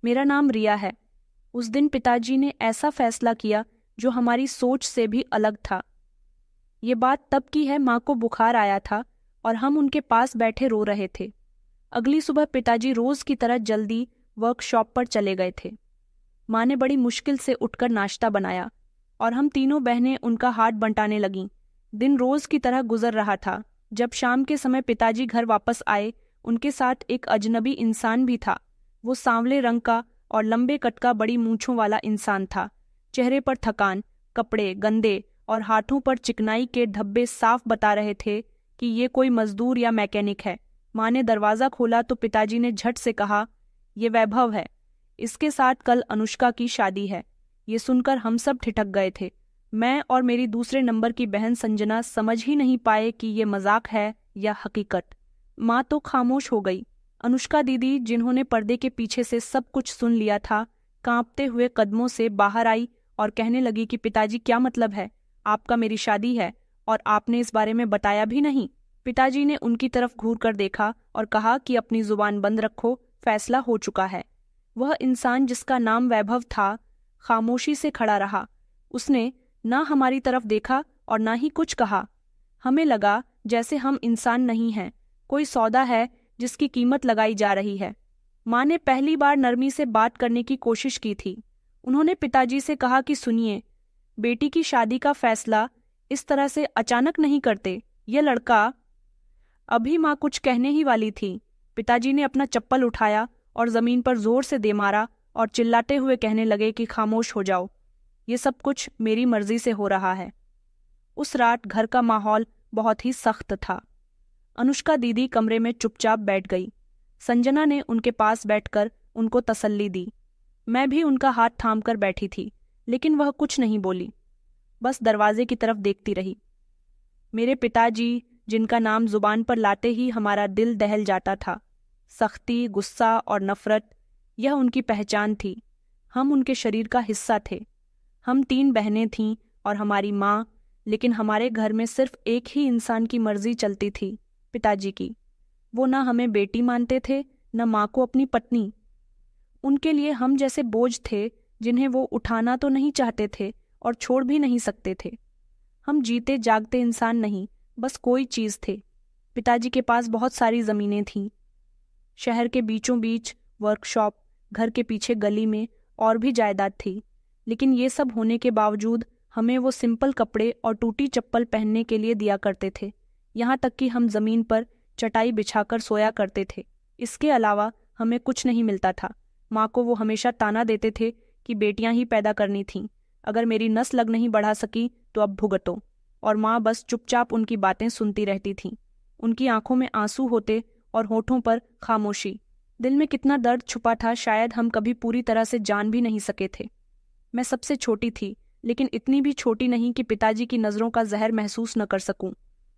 मेरा नाम रिया है। उस दिन पिताजी ने ऐसा फैसला किया जो हमारी सोच से भी अलग था। ये बात तब की है, माँ को बुखार आया था और हम उनके पास बैठे रो रहे थे। अगली सुबह पिताजी रोज की तरह जल्दी वर्कशॉप पर चले गए थे। माँ ने बड़ी मुश्किल से उठकर नाश्ता बनाया और हम तीनों बहनें उनका हाथ बंटाने लगीं। दिन रोज की तरह गुजर रहा था। जब शाम के समय पिताजी घर वापस आए, उनके साथ एक अजनबी इंसान भी था। वो सांवले रंग का और लंबे कट का बड़ी मूंछों वाला इंसान था। चेहरे पर थकान, कपड़े गंदे और हाथों पर चिकनाई के धब्बे साफ बता रहे थे कि ये कोई मजदूर या मैकेनिक है। माँ ने दरवाज़ा खोला तो पिताजी ने झट से कहा, "ये वैभव है। इसके साथ कल अनुष्का की शादी है।" ये सुनकर हम सब ठिठक गए थे। मैं और मेरी दूसरे नंबर की बहन संजना समझ ही नहीं पाए कि ये मजाक है या हकीकत। माँ तो खामोश हो गई। अनुष्का दीदी, जिन्होंने पर्दे के पीछे से सब कुछ सुन लिया था, कांपते हुए कदमों से बाहर आई और कहने लगी कि पिताजी, क्या मतलब है? आपका मेरी शादी है और आपने इस बारे में बताया भी नहीं। पिताजी ने उनकी तरफ घूर कर देखा और कहा कि अपनी जुबान बंद रखो, फैसला हो चुका है। वह इंसान जिसका नाम वैभव था खामोशी से खड़ा रहा। उसने ना हमारी तरफ देखा और ना ही कुछ कहा। हमें लगा जैसे हम इंसान नहीं हैं, कोई सौदा है जिसकी कीमत लगाई जा रही है। माँ ने पहली बार नरमी से बात करने की कोशिश की थी। उन्होंने पिताजी से कहा कि सुनिए, बेटी की शादी का फैसला इस तरह से अचानक नहीं करते। यह लड़का। अभी माँ कुछ कहने ही वाली थी, पिताजी ने अपना चप्पल उठाया और जमीन पर जोर से दे मारा और चिल्लाते हुए कहने लगे कि खामोश हो जाओ, ये सब कुछ मेरी मर्जी से हो रहा है। उस रात घर का माहौल बहुत ही सख्त था। अनुष्का दीदी कमरे में चुपचाप बैठ गई। संजना ने उनके पास बैठकर उनको तसल्ली दी। मैं भी उनका हाथ थामकर बैठी थी, लेकिन वह कुछ नहीं बोली, बस दरवाजे की तरफ देखती रही। मेरे पिताजी, जिनका नाम जुबान पर लाते ही हमारा दिल दहल जाता था। सख्ती, गुस्सा और नफरत, यह उनकी पहचान थी। हम उनके शरीर का हिस्सा थे। हम 3 बहनें थीं और हमारी माँ, लेकिन हमारे घर में सिर्फ एक ही इंसान की मर्जी चलती थी, पिताजी की। वो ना हमें बेटी मानते थे, न माँ को अपनी पत्नी। उनके लिए हम जैसे बोझ थे जिन्हें वो उठाना तो नहीं चाहते थे और छोड़ भी नहीं सकते थे। हम जीते जागते इंसान नहीं, बस कोई चीज़ थे। पिताजी के पास बहुत सारी ज़मीनें थीं, शहर के बीचों बीच वर्कशॉप, घर के पीछे गली में और भी जायदाद थी। लेकिन ये सब होने के बावजूद हमें वो सिंपल कपड़े और टूटी चप्पल पहनने के लिए दिया करते थे। यहाँ तक कि हम ज़मीन पर चटाई बिछाकर सोया करते थे। इसके अलावा हमें कुछ नहीं मिलता था। माँ को वो हमेशा ताना देते थे कि बेटियां ही पैदा करनी थीं। अगर मेरी नस लग नहीं बढ़ा सकी तो अब भुगतो। और माँ बस चुपचाप उनकी बातें सुनती रहती थीं। उनकी आंखों में आंसू होते और होठों पर खामोशी। दिल में कितना दर्द छुपा था, शायद हम कभी पूरी तरह से जान भी नहीं सके थे। मैं सबसे छोटी थी, लेकिन इतनी भी छोटी नहीं कि पिताजी की नज़रों का जहर महसूस न कर सकूं।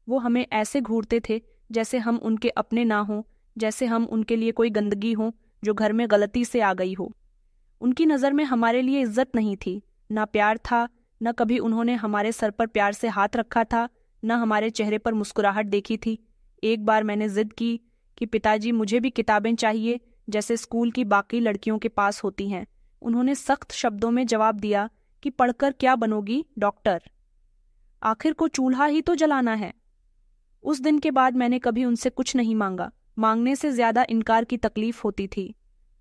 वो हमें ऐसे घूरते थे जैसे हम उनके अपने ना हों, जैसे हम उनके लिए कोई गंदगी हो जो घर में गलती से आ गई हो। उनकी नज़र में हमारे लिए इज्जत नहीं थी, ना प्यार था, न कभी उन्होंने हमारे सर पर प्यार से हाथ रखा था, न हमारे चेहरे पर मुस्कुराहट देखी थी। एक बार मैंने जिद की कि पिताजी, मुझे भी किताबें चाहिए जैसे स्कूल की बाकी लड़कियों के पास होती हैं। उन्होंने सख्त शब्दों में जवाब दिया कि पढ़कर क्या बनोगी, डॉक्टर? आखिर को चूल्हा ही तो जलाना है। उस दिन के बाद मैंने कभी उनसे कुछ नहीं मांगा। मांगने से ज्यादा इनकार की तकलीफ होती थी।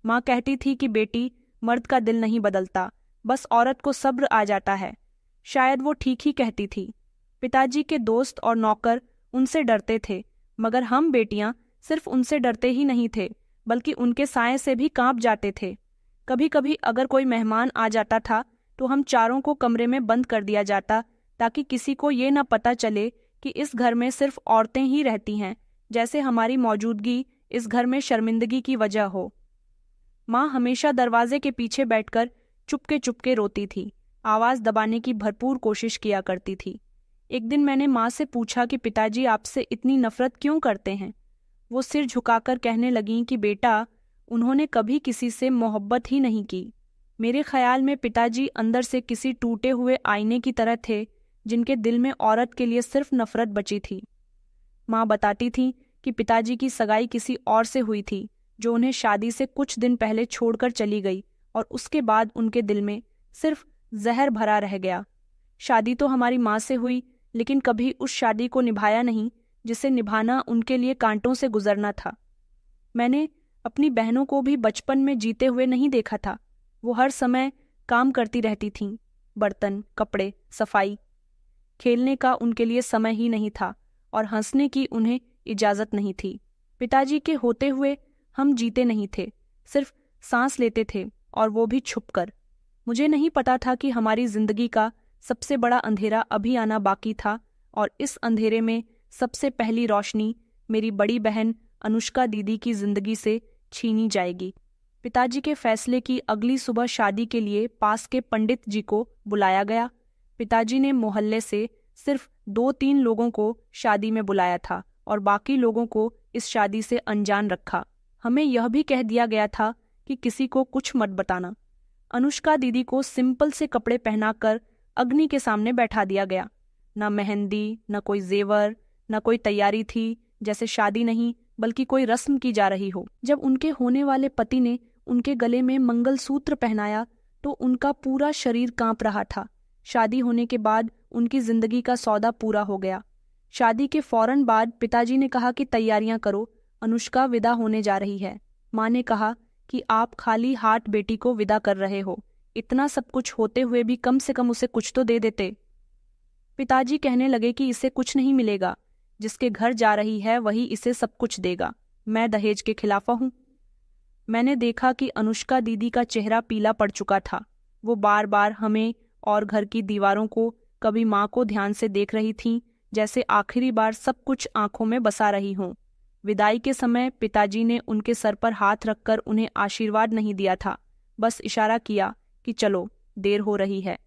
माँ कहती थी कि बेटी, मर्द का दिल नहीं बदलता, बस औरत को सब्र आ जाता है। शायद वो ठीक ही कहती थी। पिताजी के दोस्त और नौकर उनसे डरते थे, मगर हम बेटियां सिर्फ उनसे डरते ही नहीं थे, बल्कि उनके साए से भी कांप जाते थे। कभी कभी अगर कोई मेहमान आ जाता था तो हम चारों को कमरे में बंद कर दिया जाता, ताकि किसी को ये न पता चले कि इस घर में सिर्फ औरतें ही रहती हैं, जैसे हमारी मौजूदगी इस घर में शर्मिंदगी की वजह हो। माँ हमेशा दरवाजे के पीछे बैठकर चुपके चुपके रोती थी, आवाज़ दबाने की भरपूर कोशिश किया करती थी। एक दिन मैंने माँ से पूछा कि पिताजी आपसे इतनी नफरत क्यों करते हैं? वो सिर झुकाकर कहने लगीं कि बेटा, उन्होंने कभी किसी से मोहब्बत ही नहीं की। मेरे ख्याल में पिताजी अंदर से किसी टूटे हुए आईने की तरह थे, जिनके दिल में औरत के लिए सिर्फ नफरत बची थी। माँ बताती थी कि पिताजी की सगाई किसी और से हुई थी, जो उन्हें शादी से कुछ दिन पहले छोड़कर चली गई और उसके बाद उनके दिल में सिर्फ जहर भरा रह गया। शादी तो हमारी माँ से हुई, लेकिन कभी उस शादी को निभाया नहीं जिसे निभाना उनके लिए कांटों से गुजरना था। मैंने अपनी बहनों को भी बचपन में जीते हुए नहीं देखा था। वो हर समय काम करती रहती थीं, बर्तन, कपड़े, सफाई। खेलने का उनके लिए समय ही नहीं था और हंसने की उन्हें इजाजत नहीं थी। पिताजी के होते हुए हम जीते नहीं थे, सिर्फ सांस लेते थे, और वो भी छुपकर। मुझे नहीं पता था कि हमारी जिंदगी का सबसे बड़ा अंधेरा अभी आना बाकी था, और इस अंधेरे में सबसे पहली रोशनी मेरी बड़ी बहन अनुष्का दीदी की जिंदगी से छीनी जाएगी। पिताजी के फैसले की अगली सुबह शादी के लिए पास के पंडित जी को बुलाया गया। पिताजी ने मोहल्ले से सिर्फ 2-3 लोगों को शादी में बुलाया था और बाकी लोगों को इस शादी से अनजान रखा। हमें यह भी कह दिया गया था कि किसी को कुछ मत बताना। अनुष्का दीदी को सिंपल से कपड़े पहनाकर अग्नि के सामने बैठा दिया गया। न मेहंदी, न कोई जेवर, न कोई तैयारी थी, जैसे शादी नहीं बल्कि कोई रस्म की जा रही हो। जब उनके होने वाले पति ने उनके गले में मंगलसूत्र पहनाया तो उनका पूरा शरीर कांप रहा था। शादी होने के बाद उनकी जिंदगी का सौदा पूरा हो गया। शादी के फौरन बाद पिताजी ने कहा कि तैयारियां करो, अनुष्का विदा होने जा रही है। माँ ने कहा कि आप खाली हाथ बेटी को विदा कर रहे हो, इतना सब कुछ होते हुए भी कम से कम उसे कुछ तो दे देते। पिताजी कहने लगे कि इसे कुछ नहीं मिलेगा, जिसके घर जा रही है वही इसे सब कुछ देगा। मैं दहेज के खिलाफ हूँ। मैंने देखा कि अनुष्का दीदी का चेहरा पीला पड़ चुका था। वो बार बार हमें और घर की दीवारों को, कभी माँ को ध्यान से देख रही थीं, जैसे आखिरी बार सब कुछ आंखों में बसा रही हों। विदाई के समय पिताजी ने उनके सर पर हाथ रखकर उन्हें आशीर्वाद नहीं दिया था, बस इशारा किया कि चलो, देर हो रही है।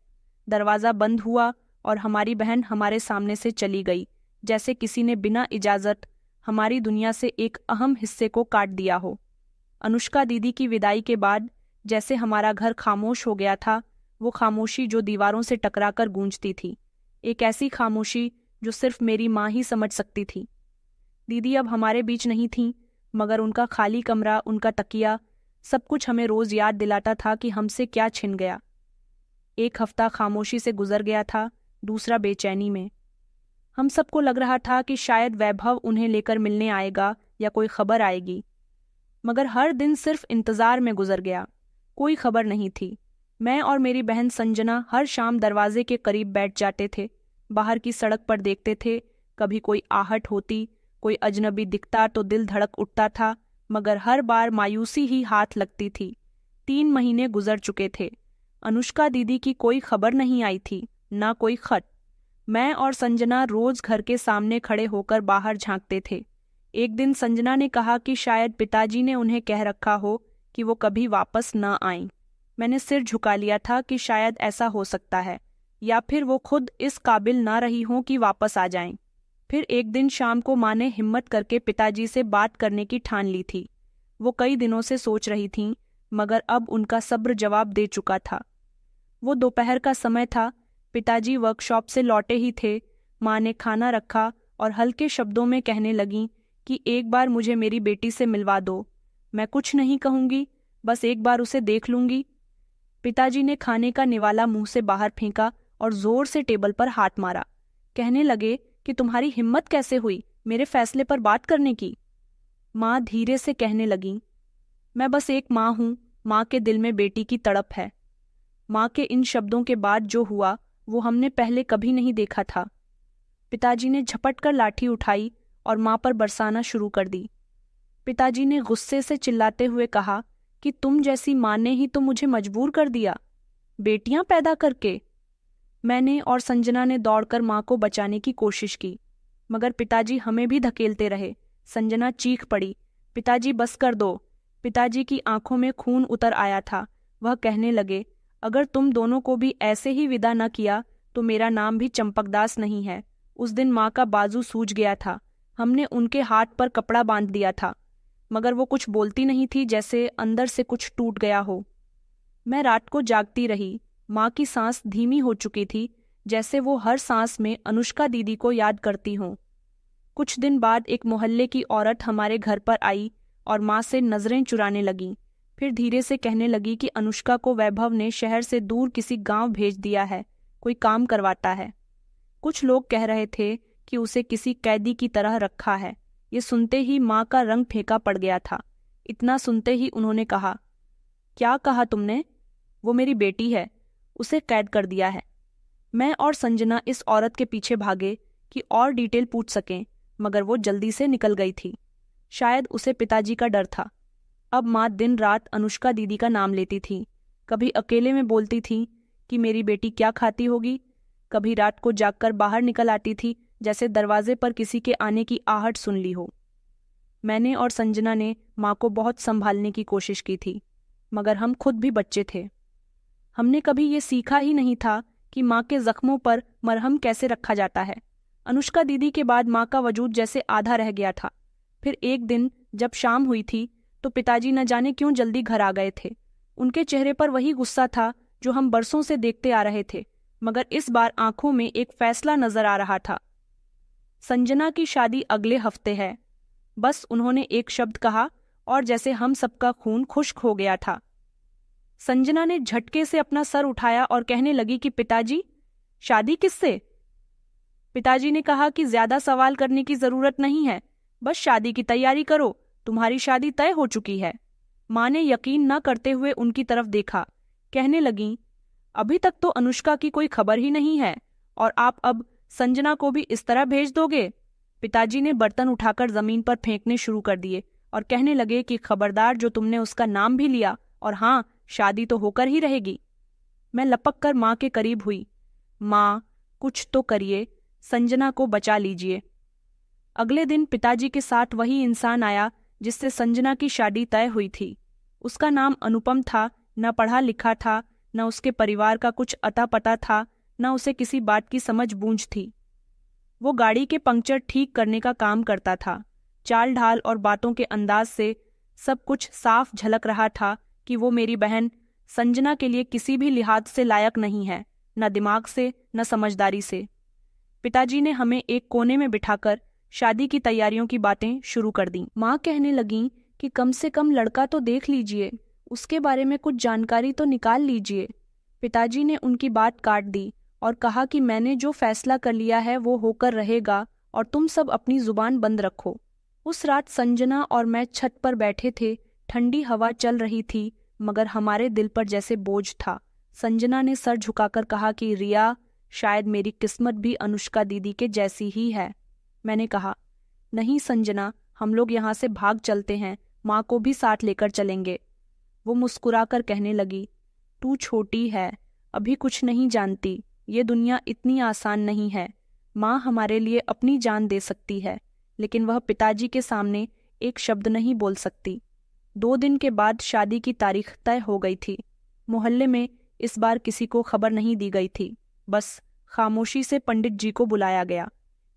दरवाज़ा बंद हुआ और हमारी बहन हमारे सामने से चली गई, जैसे किसी ने बिना इजाज़त हमारी दुनिया से एक अहम हिस्से को काट दिया हो। अनुष्का दीदी की विदाई के बाद जैसे हमारा घर खामोश हो गया था, वो खामोशी जो दीवारों से टकराकर गूंजती थी, एक ऐसी खामोशी जो सिर्फ मेरी माँ ही समझ सकती थी। दीदी अब हमारे बीच नहीं थीं, मगर उनका खाली कमरा, उनका तकिया, सब कुछ हमें रोज याद दिलाता था कि हमसे क्या छिन गया। एक हफ्ता खामोशी से गुजर गया था, दूसरा बेचैनी में। हम सबको लग रहा था कि शायद वैभव उन्हें लेकर मिलने आएगा या कोई खबर आएगी, मगर हर दिन सिर्फ इंतजार में गुजर गया। कोई खबर नहीं थी। मैं और मेरी बहन संजना हर शाम दरवाजे के करीब बैठ जाते थे, बाहर की सड़क पर देखते थे। कभी कोई आहट होती, कोई अजनबी दिखता तो दिल धड़क उठता था, मगर हर बार मायूसी ही हाथ लगती थी। 3 महीने गुजर चुके थे। अनुष्का दीदी की कोई खबर नहीं आई थी, ना कोई खत। मैं और संजना रोज घर के सामने खड़े होकर बाहर झांकते थे। एक दिन संजना ने कहा कि शायद पिताजी ने उन्हें कह रखा हो कि वो कभी वापस न आएं। मैंने सिर झुका लिया था कि शायद ऐसा हो सकता है, या फिर वो खुद इस काबिल ना रही हों कि वापस आ जाएं। फिर एक दिन शाम को माँ ने हिम्मत करके पिताजी से बात करने की ठान ली थी। वो कई दिनों से सोच रही थीं, मगर अब उनका सब्र जवाब दे चुका था। वो दोपहर का समय था, पिताजी वर्कशॉप से लौटे ही थे। माँ ने खाना रखा और हल्के शब्दों में कहने लगीं कि एक बार मुझे मेरी बेटी से मिलवा दो। मैं कुछ नहीं कहूँगी, बस एक बार उसे देख लूँगी। पिताजी ने खाने का निवाला मुंह से बाहर फेंका और जोर से टेबल पर हाथ मारा। कहने लगे कि तुम्हारी हिम्मत कैसे हुई मेरे फैसले पर बात करने की। माँ धीरे से कहने लगीं, मैं बस एक माँ हूँ, माँ के दिल में बेटी की तड़प है। माँ के इन शब्दों के बाद जो हुआ वो हमने पहले कभी नहीं देखा था। पिताजी ने झपट कर लाठी उठाई और माँ पर बरसाना शुरू कर दी। पिताजी ने गुस्से से चिल्लाते हुए कहा कि तुम जैसी माँ ने ही तो मुझे मजबूर कर दिया, बेटियां पैदा करके। मैंने और संजना ने दौड़कर माँ को बचाने की कोशिश की, मगर पिताजी हमें भी धकेलते रहे। संजना चीख पड़ी, पिताजी बस कर दो। पिताजी की आंखों में खून उतर आया था। वह कहने लगे, अगर तुम दोनों को भी ऐसे ही विदा न किया तो मेरा नाम भी चंपकदास नहीं है। उस दिन माँ का बाजू सूज गया था। हमने उनके हाथ पर कपड़ा बांध दिया था, मगर वो कुछ बोलती नहीं थी, जैसे अंदर से कुछ टूट गया हो। मैं रात को जागती रही। माँ की सांस धीमी हो चुकी थी, जैसे वो हर सांस में अनुष्का दीदी को याद करती हों। कुछ दिन बाद एक मोहल्ले की औरत हमारे घर पर आई। और माँ से नजरें चुराने लगीं। फिर धीरे से कहने लगी कि अनुष्का को वैभव ने शहर से दूर किसी गांव भेज दिया है, कोई काम करवाता है। कुछ लोग कह रहे थे कि उसे किसी कैदी की तरह रखा है। ये सुनते ही माँ का रंग फीका पड़ गया था। इतना सुनते ही उन्होंने कहा, क्या कहा तुमने? वो मेरी बेटी है, उसे कैद कर दिया है। मैं और संजना इस औरत के पीछे भागे कि और डिटेल पूछ सकें, मगर वो जल्दी से निकल गई थी। शायद उसे पिताजी का डर था। अब माँ दिन रात अनुष्का दीदी का नाम लेती थी। कभी अकेले में बोलती थी कि मेरी बेटी क्या खाती होगी, कभी रात को जागकर बाहर निकल आती थी जैसे दरवाजे पर किसी के आने की आहट सुन ली हो। मैंने और संजना ने माँ को बहुत संभालने की कोशिश की थी, मगर हम खुद भी बच्चे थे। हमने कभी ये सीखा ही नहीं था कि माँ के जख्मों पर मरहम कैसे रखा जाता है। अनुष्का दीदी के बाद माँ का वजूद जैसे आधा रह गया था। फिर एक दिन जब शाम हुई थी तो पिताजी न जाने क्यों जल्दी घर आ गए थे। उनके चेहरे पर वही गुस्सा था जो हम बरसों से देखते आ रहे थे, मगर इस बार आंखों में एक फैसला नजर आ रहा था। संजना की शादी अगले हफ्ते है। बस उन्होंने एक शब्द कहा और जैसे हम सबका खून खुश्क हो गया था। संजना ने झटके से अपना सर उठाया और कहने लगी कि पिताजी, शादी किससे? पिताजी ने कहा कि ज्यादा सवाल करने की जरूरत नहीं है, बस शादी की तैयारी करो, तुम्हारी शादी तय हो चुकी है। माँ ने यकीन न करते हुए उनकी तरफ देखा। कहने लगीं, अभी तक तो अनुष्का की कोई खबर ही नहीं है और आप अब संजना को भी इस तरह भेज दोगे? पिताजी ने बर्तन उठाकर जमीन पर फेंकने शुरू कर दिए और कहने लगे कि खबरदार, जो तुमने उसका नाम भी लिया, और हाँ, शादी तो होकर ही रहेगी। मैं लपक कर माँ के करीब हुई। माँ, कुछ तो करिए, संजना को बचा लीजिए। अगले दिन पिताजी के साथ वही इंसान आया जिससे संजना की शादी तय हुई थी। उसका नाम अनुपम था। न पढ़ा लिखा था, न उसके परिवार का कुछ अता पता था, न उसे किसी बात की समझ बूझ थी। वो गाड़ी के पंक्चर ठीक करने का काम करता था। चाल ढाल और बातों के अंदाज से सब कुछ साफ झलक रहा था कि वो मेरी बहन संजना के लिए किसी भी लिहाज से लायक नहीं है, न दिमाग से न समझदारी से। पिताजी ने हमें एक कोने में बिठाकर शादी की तैयारियों की बातें शुरू कर दी। माँ कहने लगीं कि कम से कम लड़का तो देख लीजिए, उसके बारे में कुछ जानकारी तो निकाल लीजिए। पिताजी ने उनकी बात काट दी और कहा कि मैंने जो फैसला कर लिया है वो होकर रहेगा और तुम सब अपनी जुबान बंद रखो। उस रात संजना और मैं छत पर बैठे थे। ठंडी हवा चल रही थी, मगर हमारे दिल पर जैसे बोझ था। संजना ने सर झुकाकर कहा कि रिया, शायद मेरी किस्मत भी अनुष्का दीदी के जैसी ही है। मैंने कहा, नहीं संजना, हम लोग यहाँ से भाग चलते हैं, माँ को भी साथ लेकर चलेंगे। वो मुस्कुराकर कहने लगी, तू छोटी है, अभी कुछ नहीं जानती, ये दुनिया इतनी आसान नहीं है। माँ हमारे लिए अपनी जान दे सकती है, लेकिन वह पिताजी के सामने एक शब्द नहीं बोल सकती। 2 दिन के बाद शादी की तारीख तय हो गई थी। मोहल्ले में इस बार किसी को खबर नहीं दी गई थी, बस खामोशी से पंडित जी को बुलाया गया।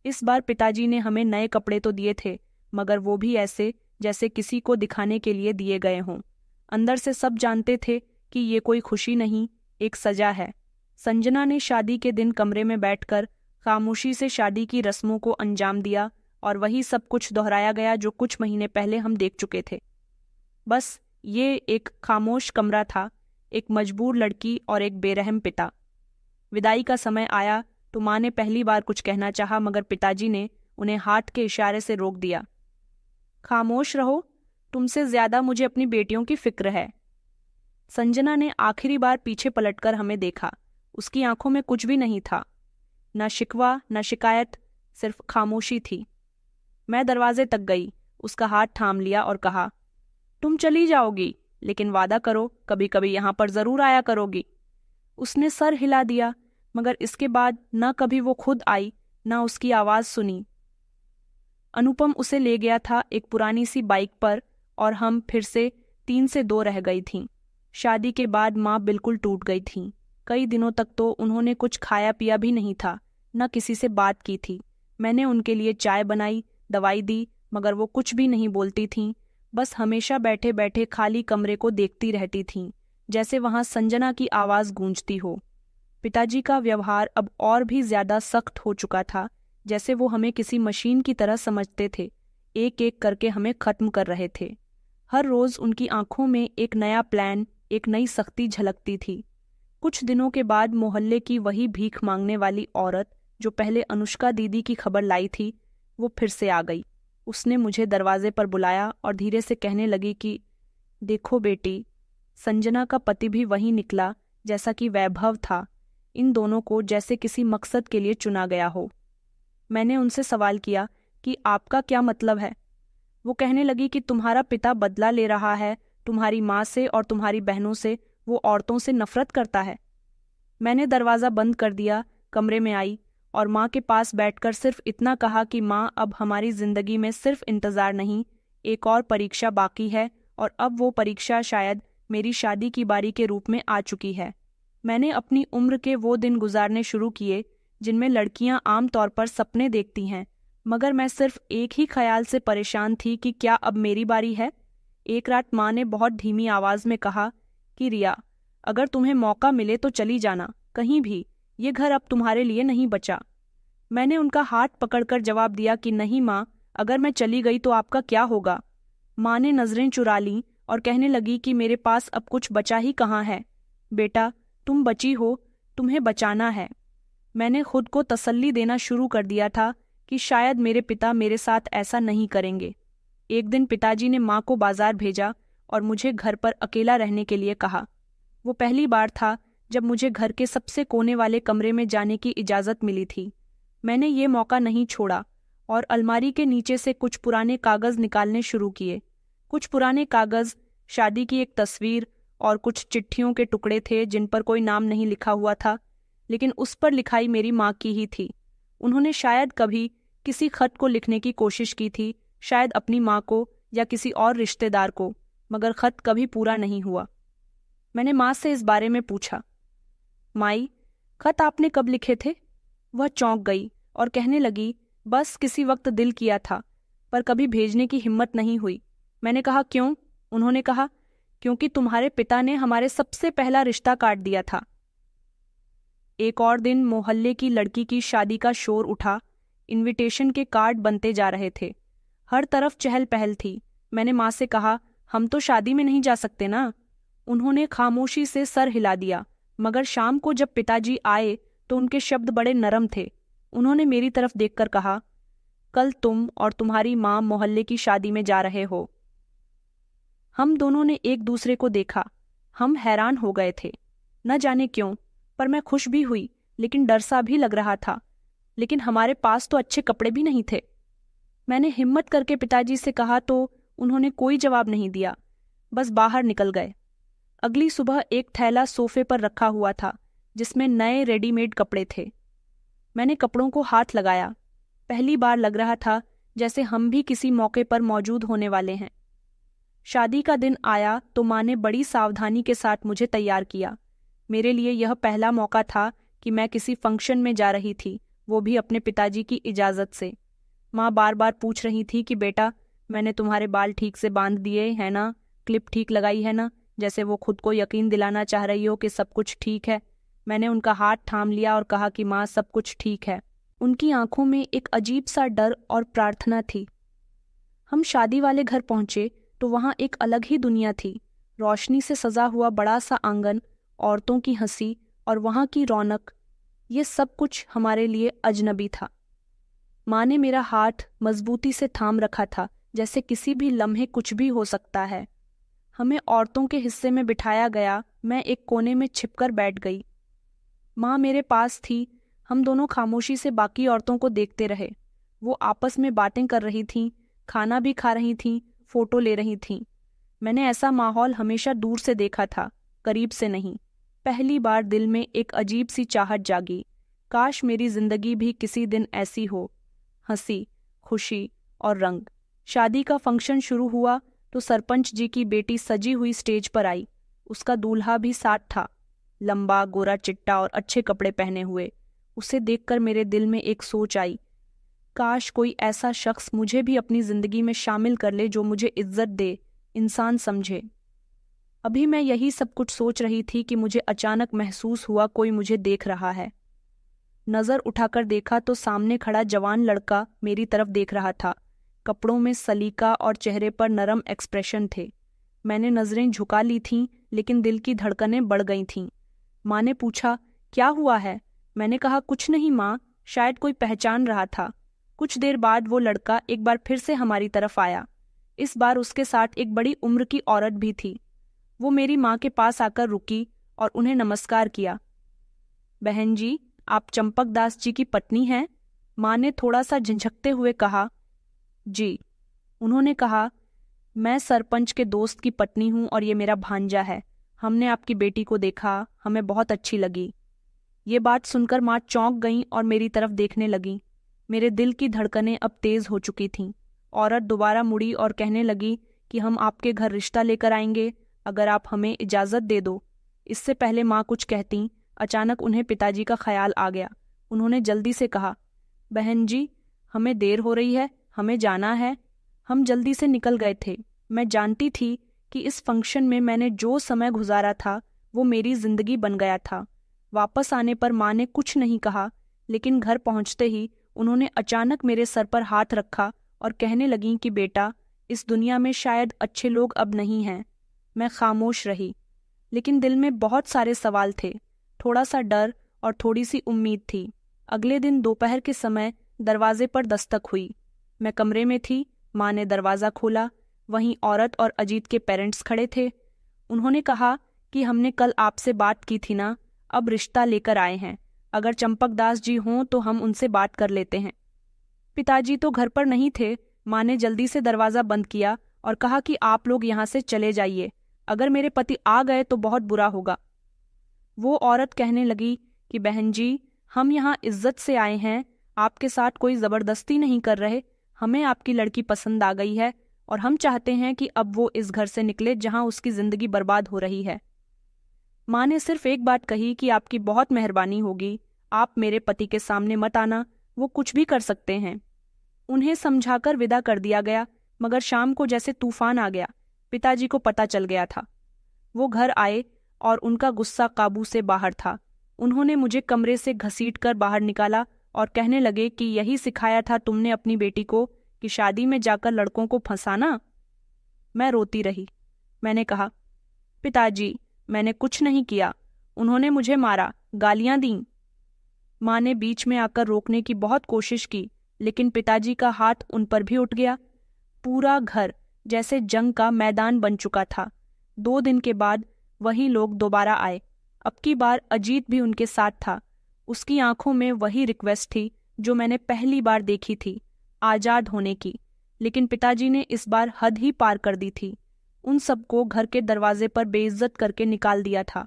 इस बार पिताजी ने हमें नए कपड़े तो दिए थे, मगर वो भी ऐसे जैसे किसी को दिखाने के लिए दिए गए हों। अंदर से सब जानते थे कि ये कोई खुशी नहीं, एक सजा है। संजना ने शादी के दिन कमरे में बैठकर खामोशी से शादी की रस्मों को अंजाम दिया और वही सब कुछ दोहराया गया जो कुछ महीने पहले हम देख चुके थे। बस ये एक खामोश कमरा था, एक मजबूर लड़की और एक बेरहम पिता। विदाई का समय आया तो माँ ने पहली बार कुछ कहना चाहा, मगर पिताजी ने उन्हें हाथ के इशारे से रोक दिया। खामोश रहो, तुमसे ज्यादा मुझे अपनी बेटियों की फिक्र है। संजना ने आखिरी बार पीछे पलटकर हमें देखा। उसकी आंखों में कुछ भी नहीं था, न शिकवा न शिकायत, सिर्फ खामोशी थी। मैं दरवाजे तक गई, उसका हाथ थाम लिया और कहा, तुम चली जाओगी, लेकिन वादा करो कभी कभी यहाँ पर जरूर आया करोगी। उसने सर हिला दिया, मगर इसके बाद न कभी वो खुद आई न उसकी आवाज सुनी। अनुपम उसे ले गया था एक पुरानी सी बाइक पर और हम फिर से 3 से 2 रह गई थीं। शादी के बाद माँ बिल्कुल टूट गई थीं। कई दिनों तक तो उन्होंने कुछ खाया पिया भी नहीं था, न किसी से बात की थी। मैंने उनके लिए चाय बनाई, दवाई दी, मगर वो कुछ भी नहीं बोलती थीं, बस हमेशा बैठे बैठे खाली कमरे को देखती रहती थीं, जैसे वहां संजना की आवाज गूंजती हो। पिताजी का व्यवहार अब और भी ज्यादा सख्त हो चुका था, जैसे वो हमें किसी मशीन की तरह समझते थे। एक एक करके हमें खत्म कर रहे थे। हर रोज उनकी आंखों में एक नया प्लान, एक नई सख्ती झलकती थी। कुछ दिनों के बाद मोहल्ले की वही भीख मांगने वाली औरत जो पहले अनुष्का दीदी की खबर लाई थी, वो फिर से आ गई। उसने मुझे दरवाजे पर बुलाया और धीरे से कहने लगी कि देखो बेटी, संजना का पति भी वही निकला जैसा कि वैभव था। इन दोनों को जैसे किसी मकसद के लिए चुना गया हो। मैंने उनसे सवाल किया कि आपका क्या मतलब है? वो कहने लगी कि तुम्हारा पिता बदला ले रहा है तुम्हारी माँ से और तुम्हारी बहनों से, वो औरतों से नफरत करता है। मैंने दरवाज़ा बंद कर दिया, कमरे में आई और माँ के पास बैठकर सिर्फ इतना कहा कि माँ, अब हमारी जिंदगी में सिर्फ इंतज़ार नहीं, एक और परीक्षा बाकी है और अब वो परीक्षा शायद मेरी शादी की बारी के रूप में आ चुकी है। मैंने अपनी उम्र के वो दिन गुजारने शुरू किए जिनमें लड़कियां आम तौर पर सपने देखती हैं, मगर मैं सिर्फ एक ही ख्याल से परेशान थी कि क्या अब मेरी बारी है। एक रात माँ ने बहुत धीमी आवाज़ में कहा कि रिया, अगर तुम्हें मौका मिले तो चली जाना कहीं भी, ये घर अब तुम्हारे लिए नहीं बचा। मैंने उनका हाथ पकड़कर जवाब दिया कि नहीं माँ, अगर मैं चली गई तो आपका क्या होगा? माँ ने नजरें चुरा लीं और कहने लगी कि मेरे पास अब कुछ बचा ही कहाँ है। बेटा, तुम बची हो, तुम्हें बचाना है। मैंने खुद को तसल्ली देना शुरू कर दिया था कि शायद मेरे पिता मेरे साथ ऐसा नहीं करेंगे। एक दिन पिताजी ने माँ को बाजार भेजा और मुझे घर पर अकेला रहने के लिए कहा। वो पहली बार था जब मुझे घर के सबसे कोने वाले कमरे में जाने की इजाज़त मिली थी। मैंने ये मौका नहीं छोड़ा और अलमारी के नीचे से कुछ पुराने कागज़ निकालने शुरू किए। कुछ पुराने कागज़, शादी की एक तस्वीर और कुछ चिट्ठियों के टुकड़े थे जिन पर कोई नाम नहीं लिखा हुआ था, लेकिन उस पर लिखाई मेरी माँ की ही थी। उन्होंने शायद कभी किसी खत को लिखने की कोशिश की थी, शायद अपनी माँ को या किसी और रिश्तेदार को, मगर खत कभी पूरा नहीं हुआ। मैंने माँ से इस बारे में पूछा, माई, खत आपने कब लिखे थे? वह चौंक गई और कहने लगी, बस किसी वक्त दिल किया था, पर कभी भेजने की हिम्मत नहीं हुई। मैंने कहा, क्यों? उन्होंने कहा, क्योंकि तुम्हारे पिता ने हमारे सबसे पहला रिश्ता काट दिया था। एक और दिन मोहल्ले की लड़की की शादी का शोर उठा। इनविटेशन के कार्ड बनते जा रहे थे। हर तरफ चहल पहल थी। मैंने माँ से कहा, हम तो शादी में नहीं जा सकते ना। उन्होंने खामोशी से सर हिला दिया, मगर शाम को जब पिताजी आए तो उनके शब्द बड़े नरम थे। उन्होंने मेरी तरफ देखकर कहा, कल तुम और तुम्हारी माँ मोहल्ले की शादी में जा रहे हो। हम दोनों ने एक दूसरे को देखा। हम हैरान हो गए थे, न जाने क्यों, पर मैं खुश भी हुई, लेकिन डर सा भी लग रहा था। लेकिन हमारे पास तो अच्छे कपड़े भी नहीं थे। मैंने हिम्मत करके पिताजी से कहा तो उन्होंने कोई जवाब नहीं दिया, बस बाहर निकल गए। अगली सुबह एक थैला सोफे पर रखा हुआ था जिसमें नए रेडीमेड कपड़े थे। मैंने कपड़ों को हाथ लगाया। पहली बार लग रहा था जैसे हम भी किसी मौके पर मौजूद होने वाले हैं। शादी का दिन आया तो माँ ने बड़ी सावधानी के साथ मुझे तैयार किया। मेरे लिए यह पहला मौका था कि मैं किसी फंक्शन में जा रही थी, वो भी अपने पिताजी की इजाज़त से। माँ बार बार पूछ रही थी कि बेटा, मैंने तुम्हारे बाल ठीक से बांध दिए है ना, क्लिप ठीक लगाई है ना, जैसे वो खुद को यकीन दिलाना चाह रही हो कि सब कुछ ठीक है। मैंने उनका हाथ थाम लिया और कहा कि माँ, सब कुछ ठीक है। उनकी आंखों में एक अजीब सा डर और प्रार्थना थी। हम शादी वाले घर पहुंचे तो वहां एक अलग ही दुनिया थी। रोशनी से सजा हुआ बड़ा सा आंगन, औरतों की हंसी और वहां की रौनक, ये सब कुछ हमारे लिए अजनबी था। माँ ने मेरा हाथ मजबूती से थाम रखा था, जैसे किसी भी लम्हे कुछ भी हो सकता है। हमें औरतों के हिस्से में बिठाया गया। मैं एक कोने में छिपकर बैठ गई। माँ मेरे पास थी। हम दोनों खामोशी से बाकी औरतों को देखते रहे। वो आपस में बातें कर रही थीं, खाना भी खा रही थीं, फोटो ले रही थीं। मैंने ऐसा माहौल हमेशा दूर से देखा था, करीब से नहीं। पहली बार दिल में एक अजीब सी चाहत जागी, काश मेरी जिंदगी भी किसी दिन ऐसी हो। हंसी, खुशी और रंग। शादी का फंक्शन शुरू हुआ तो सरपंच जी की बेटी सजी हुई स्टेज पर आई। उसका दूल्हा भी साथ था, लंबा, गोरा चिट्टा और अच्छे कपड़े पहने हुए। उसे देखकर मेरे दिल में एक सोच आई, काश कोई ऐसा शख्स मुझे भी अपनी जिंदगी में शामिल कर ले जो मुझे इज्जत दे, इंसान समझे। अभी मैं यही सब कुछ सोच रही थी कि मुझे अचानक महसूस हुआ कोई मुझे देख रहा है। नज़र उठाकर देखा तो सामने खड़ा जवान लड़का मेरी तरफ देख रहा था। कपड़ों में सलीका और चेहरे पर नरम एक्सप्रेशन थे। मैंने नजरें झुका ली थीं, लेकिन दिल की धड़कनें बढ़ गई थीं। माँ ने पूछा, क्या हुआ है? मैंने कहा, कुछ नहीं माँ, शायद कोई पहचान रहा था। कुछ देर बाद वो लड़का एक बार फिर से हमारी तरफ आया। इस बार उसके साथ एक बड़ी उम्र की औरत भी थी। वो मेरी माँ के पास आकर रुकी और उन्हें नमस्कार किया। बहन जी, आप चंपक दास जी की पत्नी हैं? माँ ने थोड़ा सा झिझकते हुए कहा। जी। उन्होंने कहा, मैं सरपंच के दोस्त की पत्नी हूँ और ये मेरा भांजा है। हमने आपकी बेटी को देखा, हमें बहुत अच्छी लगी। ये बात सुनकर माँ चौंक गईं और मेरी तरफ देखने लगीं। मेरे दिल की धड़कनें अब तेज हो चुकी थीं। औरत दोबारा मुड़ी और कहने लगी कि हम आपके घर रिश्ता लेकर आएंगे, अगर आप हमें इजाज़त दे दो। इससे पहले माँ कुछ कहती, अचानक उन्हें पिताजी का ख्याल आ गया। उन्होंने जल्दी से कहा, बहन जी, हमें देर हो रही है, हमें जाना है। हम जल्दी से निकल गए थे। मैं जानती थी कि इस फंक्शन में मैंने जो समय गुजारा था वो मेरी जिंदगी बन गया था। वापस आने पर माँ ने कुछ नहीं कहा, लेकिन घर पहुंचते ही उन्होंने अचानक मेरे सर पर हाथ रखा और कहने लगीं कि बेटा, इस दुनिया में शायद अच्छे लोग अब नहीं हैं। मैं खामोश रही, लेकिन दिल में बहुत सारे सवाल थे, थोड़ा सा डर और थोड़ी सी उम्मीद थी। अगले दिन दोपहर के समय दरवाजे पर दस्तक हुई। मैं कमरे में थी। माँ ने दरवाज़ा खोला। वहीं औरत और अजीत के पेरेंट्स खड़े थे। उन्होंने कहा कि हमने कल आपसे बात की थी ना, अब रिश्ता लेकर आए हैं। अगर चंपक दास जी हों तो हम उनसे बात कर लेते हैं। पिताजी तो घर पर नहीं थे। माँ ने जल्दी से दरवाज़ा बंद किया और कहा कि आप लोग यहाँ से चले जाइए, अगर मेरे पति आ गए तो बहुत बुरा होगा। वो औरत कहने लगी कि बहन जी, हम यहाँ इज्जत से आए हैं, आपके साथ कोई ज़बरदस्ती नहीं कर रहे। हमें आपकी लड़की पसंद आ गई है और हम चाहते हैं कि अब वो इस घर से निकले जहाँ उसकी ज़िंदगी बर्बाद हो रही है। माँ ने सिर्फ एक बात कही कि आपकी बहुत मेहरबानी होगी, आप मेरे पति के सामने मत आना, वो कुछ भी कर सकते हैं। उन्हें समझाकर विदा कर दिया गया, मगर शाम को जैसे तूफान आ गया। पिताजी को पता चल गया था। वो घर आए और उनका गुस्सा काबू से बाहर था। उन्होंने मुझे कमरे से घसीटकर बाहर निकाला और कहने लगे कि यही सिखाया था तुमने अपनी बेटी को कि शादी में जाकर लड़कों को फंसाना। मैं रोती रही। मैंने कहा, पिताजी, मैंने कुछ नहीं किया, उन्होंने मुझे मारा, गालियां दीं। माँ ने बीच में आकर रोकने की बहुत कोशिश की, लेकिन पिताजी का हाथ उन पर भी उठ गया। पूरा घर जैसे जंग का मैदान बन चुका था। 2 दिन के बाद वही लोग दोबारा आए। अब की बार अजीत भी उनके साथ था। उसकी आंखों में वही रिक्वेस्ट थी जो मैंने पहली बार देखी थी, आज़ाद होने की। लेकिन पिताजी ने इस बार हद ही पार कर दी थी। उन सबको घर के दरवाजे पर बेइज्जत करके निकाल दिया था।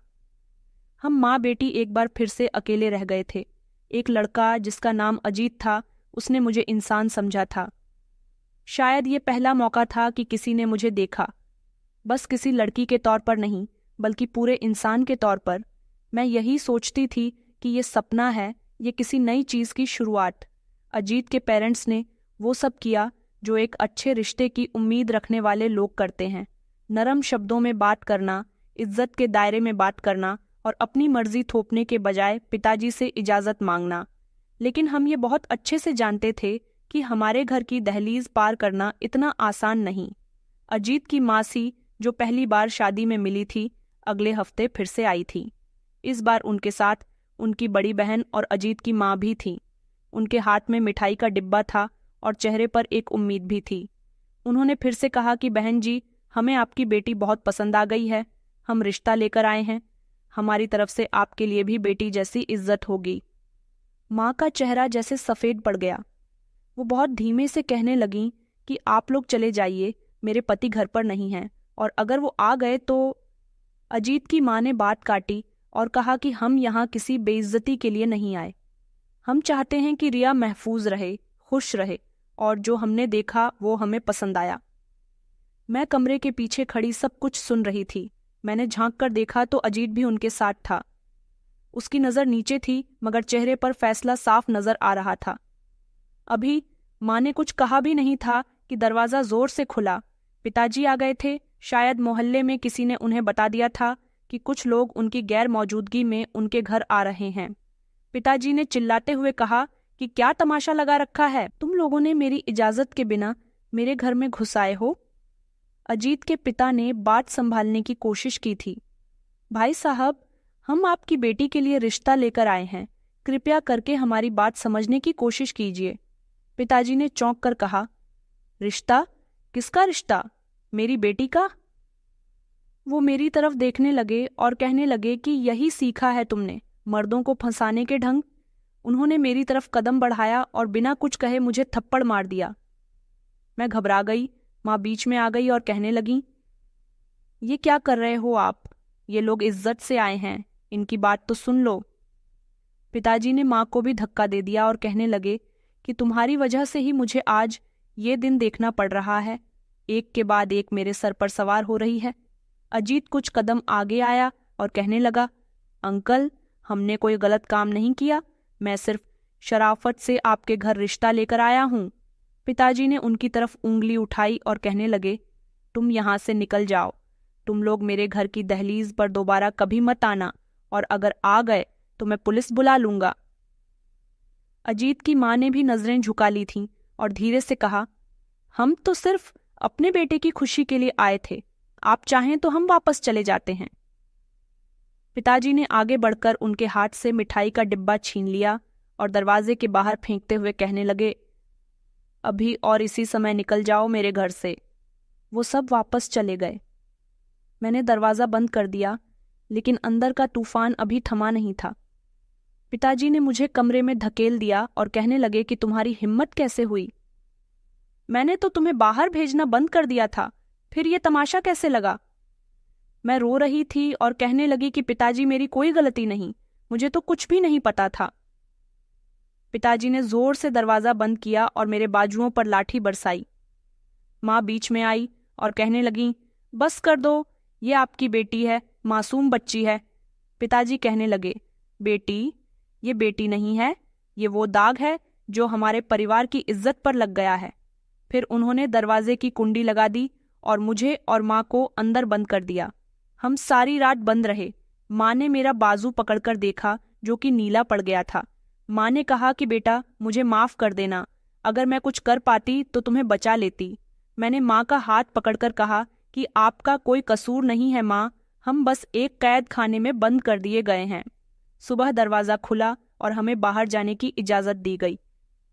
हम माँ बेटी एक बार फिर से अकेले रह गए थे। एक लड़का जिसका नाम अजीत था, उसने मुझे इंसान समझा था। शायद ये पहला मौका था कि किसी ने मुझे देखा, बस किसी लड़की के तौर पर नहीं, बल्कि पूरे इंसान के तौर पर। मैं यही सोचती थी कि ये सपना है, ये किसी नई चीज़ की शुरुआत। अजीत के पेरेंट्स ने वो सब किया जो एक अच्छे रिश्ते की उम्मीद रखने वाले लोग करते हैं। नरम शब्दों में बात करना, इज्जत के दायरे में बात करना और अपनी मर्जी थोपने के बजाय पिताजी से इजाज़त मांगना। लेकिन हम ये बहुत अच्छे से जानते थे कि हमारे घर की दहलीज पार करना इतना आसान नहीं। अजीत की मासी, जो पहली बार शादी में मिली थी, अगले हफ्ते फिर से आई थी। इस बार उनके साथ उनकी बड़ी बहन और अजीत की माँ भी थी। उनके हाथ में मिठाई का डिब्बा था और चेहरे पर एक उम्मीद भी थी। उन्होंने फिर से कहा कि बहन जी, हमें आपकी बेटी बहुत पसंद आ गई है, हम रिश्ता लेकर आए हैं। हमारी तरफ से आपके लिए भी बेटी जैसी इज्जत होगी। माँ का चेहरा जैसे सफ़ेद पड़ गया। वो बहुत धीमे से कहने लगीं कि आप लोग चले जाइए, मेरे पति घर पर नहीं हैं, और अगर वो आ गए तो। अजीत की माँ ने बात काटी और कहा कि हम यहाँ किसी बेइज्जती के लिए नहीं आए। हम चाहते हैं कि रिया महफूज रहे, खुश रहे, और जो हमने देखा वो हमें पसंद आया। मैं कमरे के पीछे खड़ी सब कुछ सुन रही थी। मैंने झांक कर देखा तो अजीत भी उनके साथ था। उसकी नज़र नीचे थी, मगर चेहरे पर फैसला साफ नज़र आ रहा था। अभी माँ ने कुछ कहा भी नहीं था कि दरवाज़ा जोर से खुला। पिताजी आ गए थे। शायद मोहल्ले में किसी ने उन्हें बता दिया था कि कुछ लोग उनकी गैर मौजूदगी में उनके घर आ रहे हैं। पिताजी ने चिल्लाते हुए कहा कि क्या तमाशा लगा रखा है, तुम लोगों ने मेरी इजाज़त के बिना मेरे घर में घुस आए हो। अजीत के पिता ने बात संभालने की कोशिश की थी। भाई साहब, हम आपकी बेटी के लिए रिश्ता लेकर आए हैं, कृपया करके हमारी बात समझने की कोशिश कीजिए। पिताजी ने चौंक कर कहा। रिश्ता? किसका रिश्ता? मेरी बेटी का? वो मेरी तरफ देखने लगे और कहने लगे कि यही सीखा है तुमने, मर्दों को फंसाने के ढंग। उन्होंने मेरी तरफ कदम बढ़ाया और बिना कुछ कहे मुझे थप्पड़ मार दिया। मैं घबरा गई। माँ बीच में आ गई और कहने लगी, ये क्या कर रहे हो आप? ये लोग इज्जत से आए हैं, इनकी बात तो सुन लो। पिताजी ने माँ को भी धक्का दे दिया और कहने लगे कि तुम्हारी वजह से ही मुझे आज ये दिन देखना पड़ रहा है। एक के बाद एक मेरे सर पर सवार हो रही है। अजीत कुछ कदम आगे आया और कहने लगा, अंकल, हमने कोई गलत काम नहीं किया, मैं सिर्फ शराफत से आपके घर रिश्ता लेकर आया हूँ। पिताजी ने उनकी तरफ उंगली उठाई और कहने लगे, तुम यहाँ से निकल जाओ। तुम लोग मेरे घर की दहलीज पर दोबारा कभी मत आना, और अगर आ गए तो मैं पुलिस बुला लूंगा। अजीत की माँ ने भी नजरें झुका ली थीं और धीरे से कहा, हम तो सिर्फ अपने बेटे की खुशी के लिए आए थे, आप चाहें तो हम वापस चले जाते हैं। पिताजी ने आगे बढ़कर उनके हाथ से मिठाई का डिब्बा छीन लिया और दरवाजे के बाहर फेंकते हुए कहने लगे, अभी और इसी समय निकल जाओ मेरे घर से। वो सब वापस चले गए। मैंने दरवाज़ा बंद कर दिया, लेकिन अंदर का तूफान अभी थमा नहीं था। पिताजी ने मुझे कमरे में धकेल दिया और कहने लगे कि तुम्हारी हिम्मत कैसे हुई? मैंने तो तुम्हें बाहर भेजना बंद कर दिया था, फिर ये तमाशा कैसे लगा? मैं रो रही थी और कहने लगी कि पिताजी, मेरी कोई गलती नहीं, मुझे तो कुछ भी नहीं पता था। पिताजी ने जोर से दरवाज़ा बंद किया और मेरे बाजुओं पर लाठी बरसाई। माँ बीच में आई और कहने लगी, बस कर दो, ये आपकी बेटी है, मासूम बच्ची है। पिताजी कहने लगे, बेटी? ये बेटी नहीं है, ये वो दाग है जो हमारे परिवार की इज्जत पर लग गया है। फिर उन्होंने दरवाजे की कुंडी लगा दी और मुझे और माँ को अंदर बंद कर दिया। हम सारी रात बंद रहे। माँ ने मेरा बाजू पकड़कर देखा जो कि नीला पड़ गया था। माँ ने कहा कि बेटा, मुझे माफ़ कर देना, अगर मैं कुछ कर पाती तो तुम्हें बचा लेती। मैंने माँ का हाथ पकड़कर कहा कि आपका कोई कसूर नहीं है माँ, हम बस एक कैद खाने में बंद कर दिए गए हैं। सुबह दरवाज़ा खुला और हमें बाहर जाने की इजाज़त दी गई।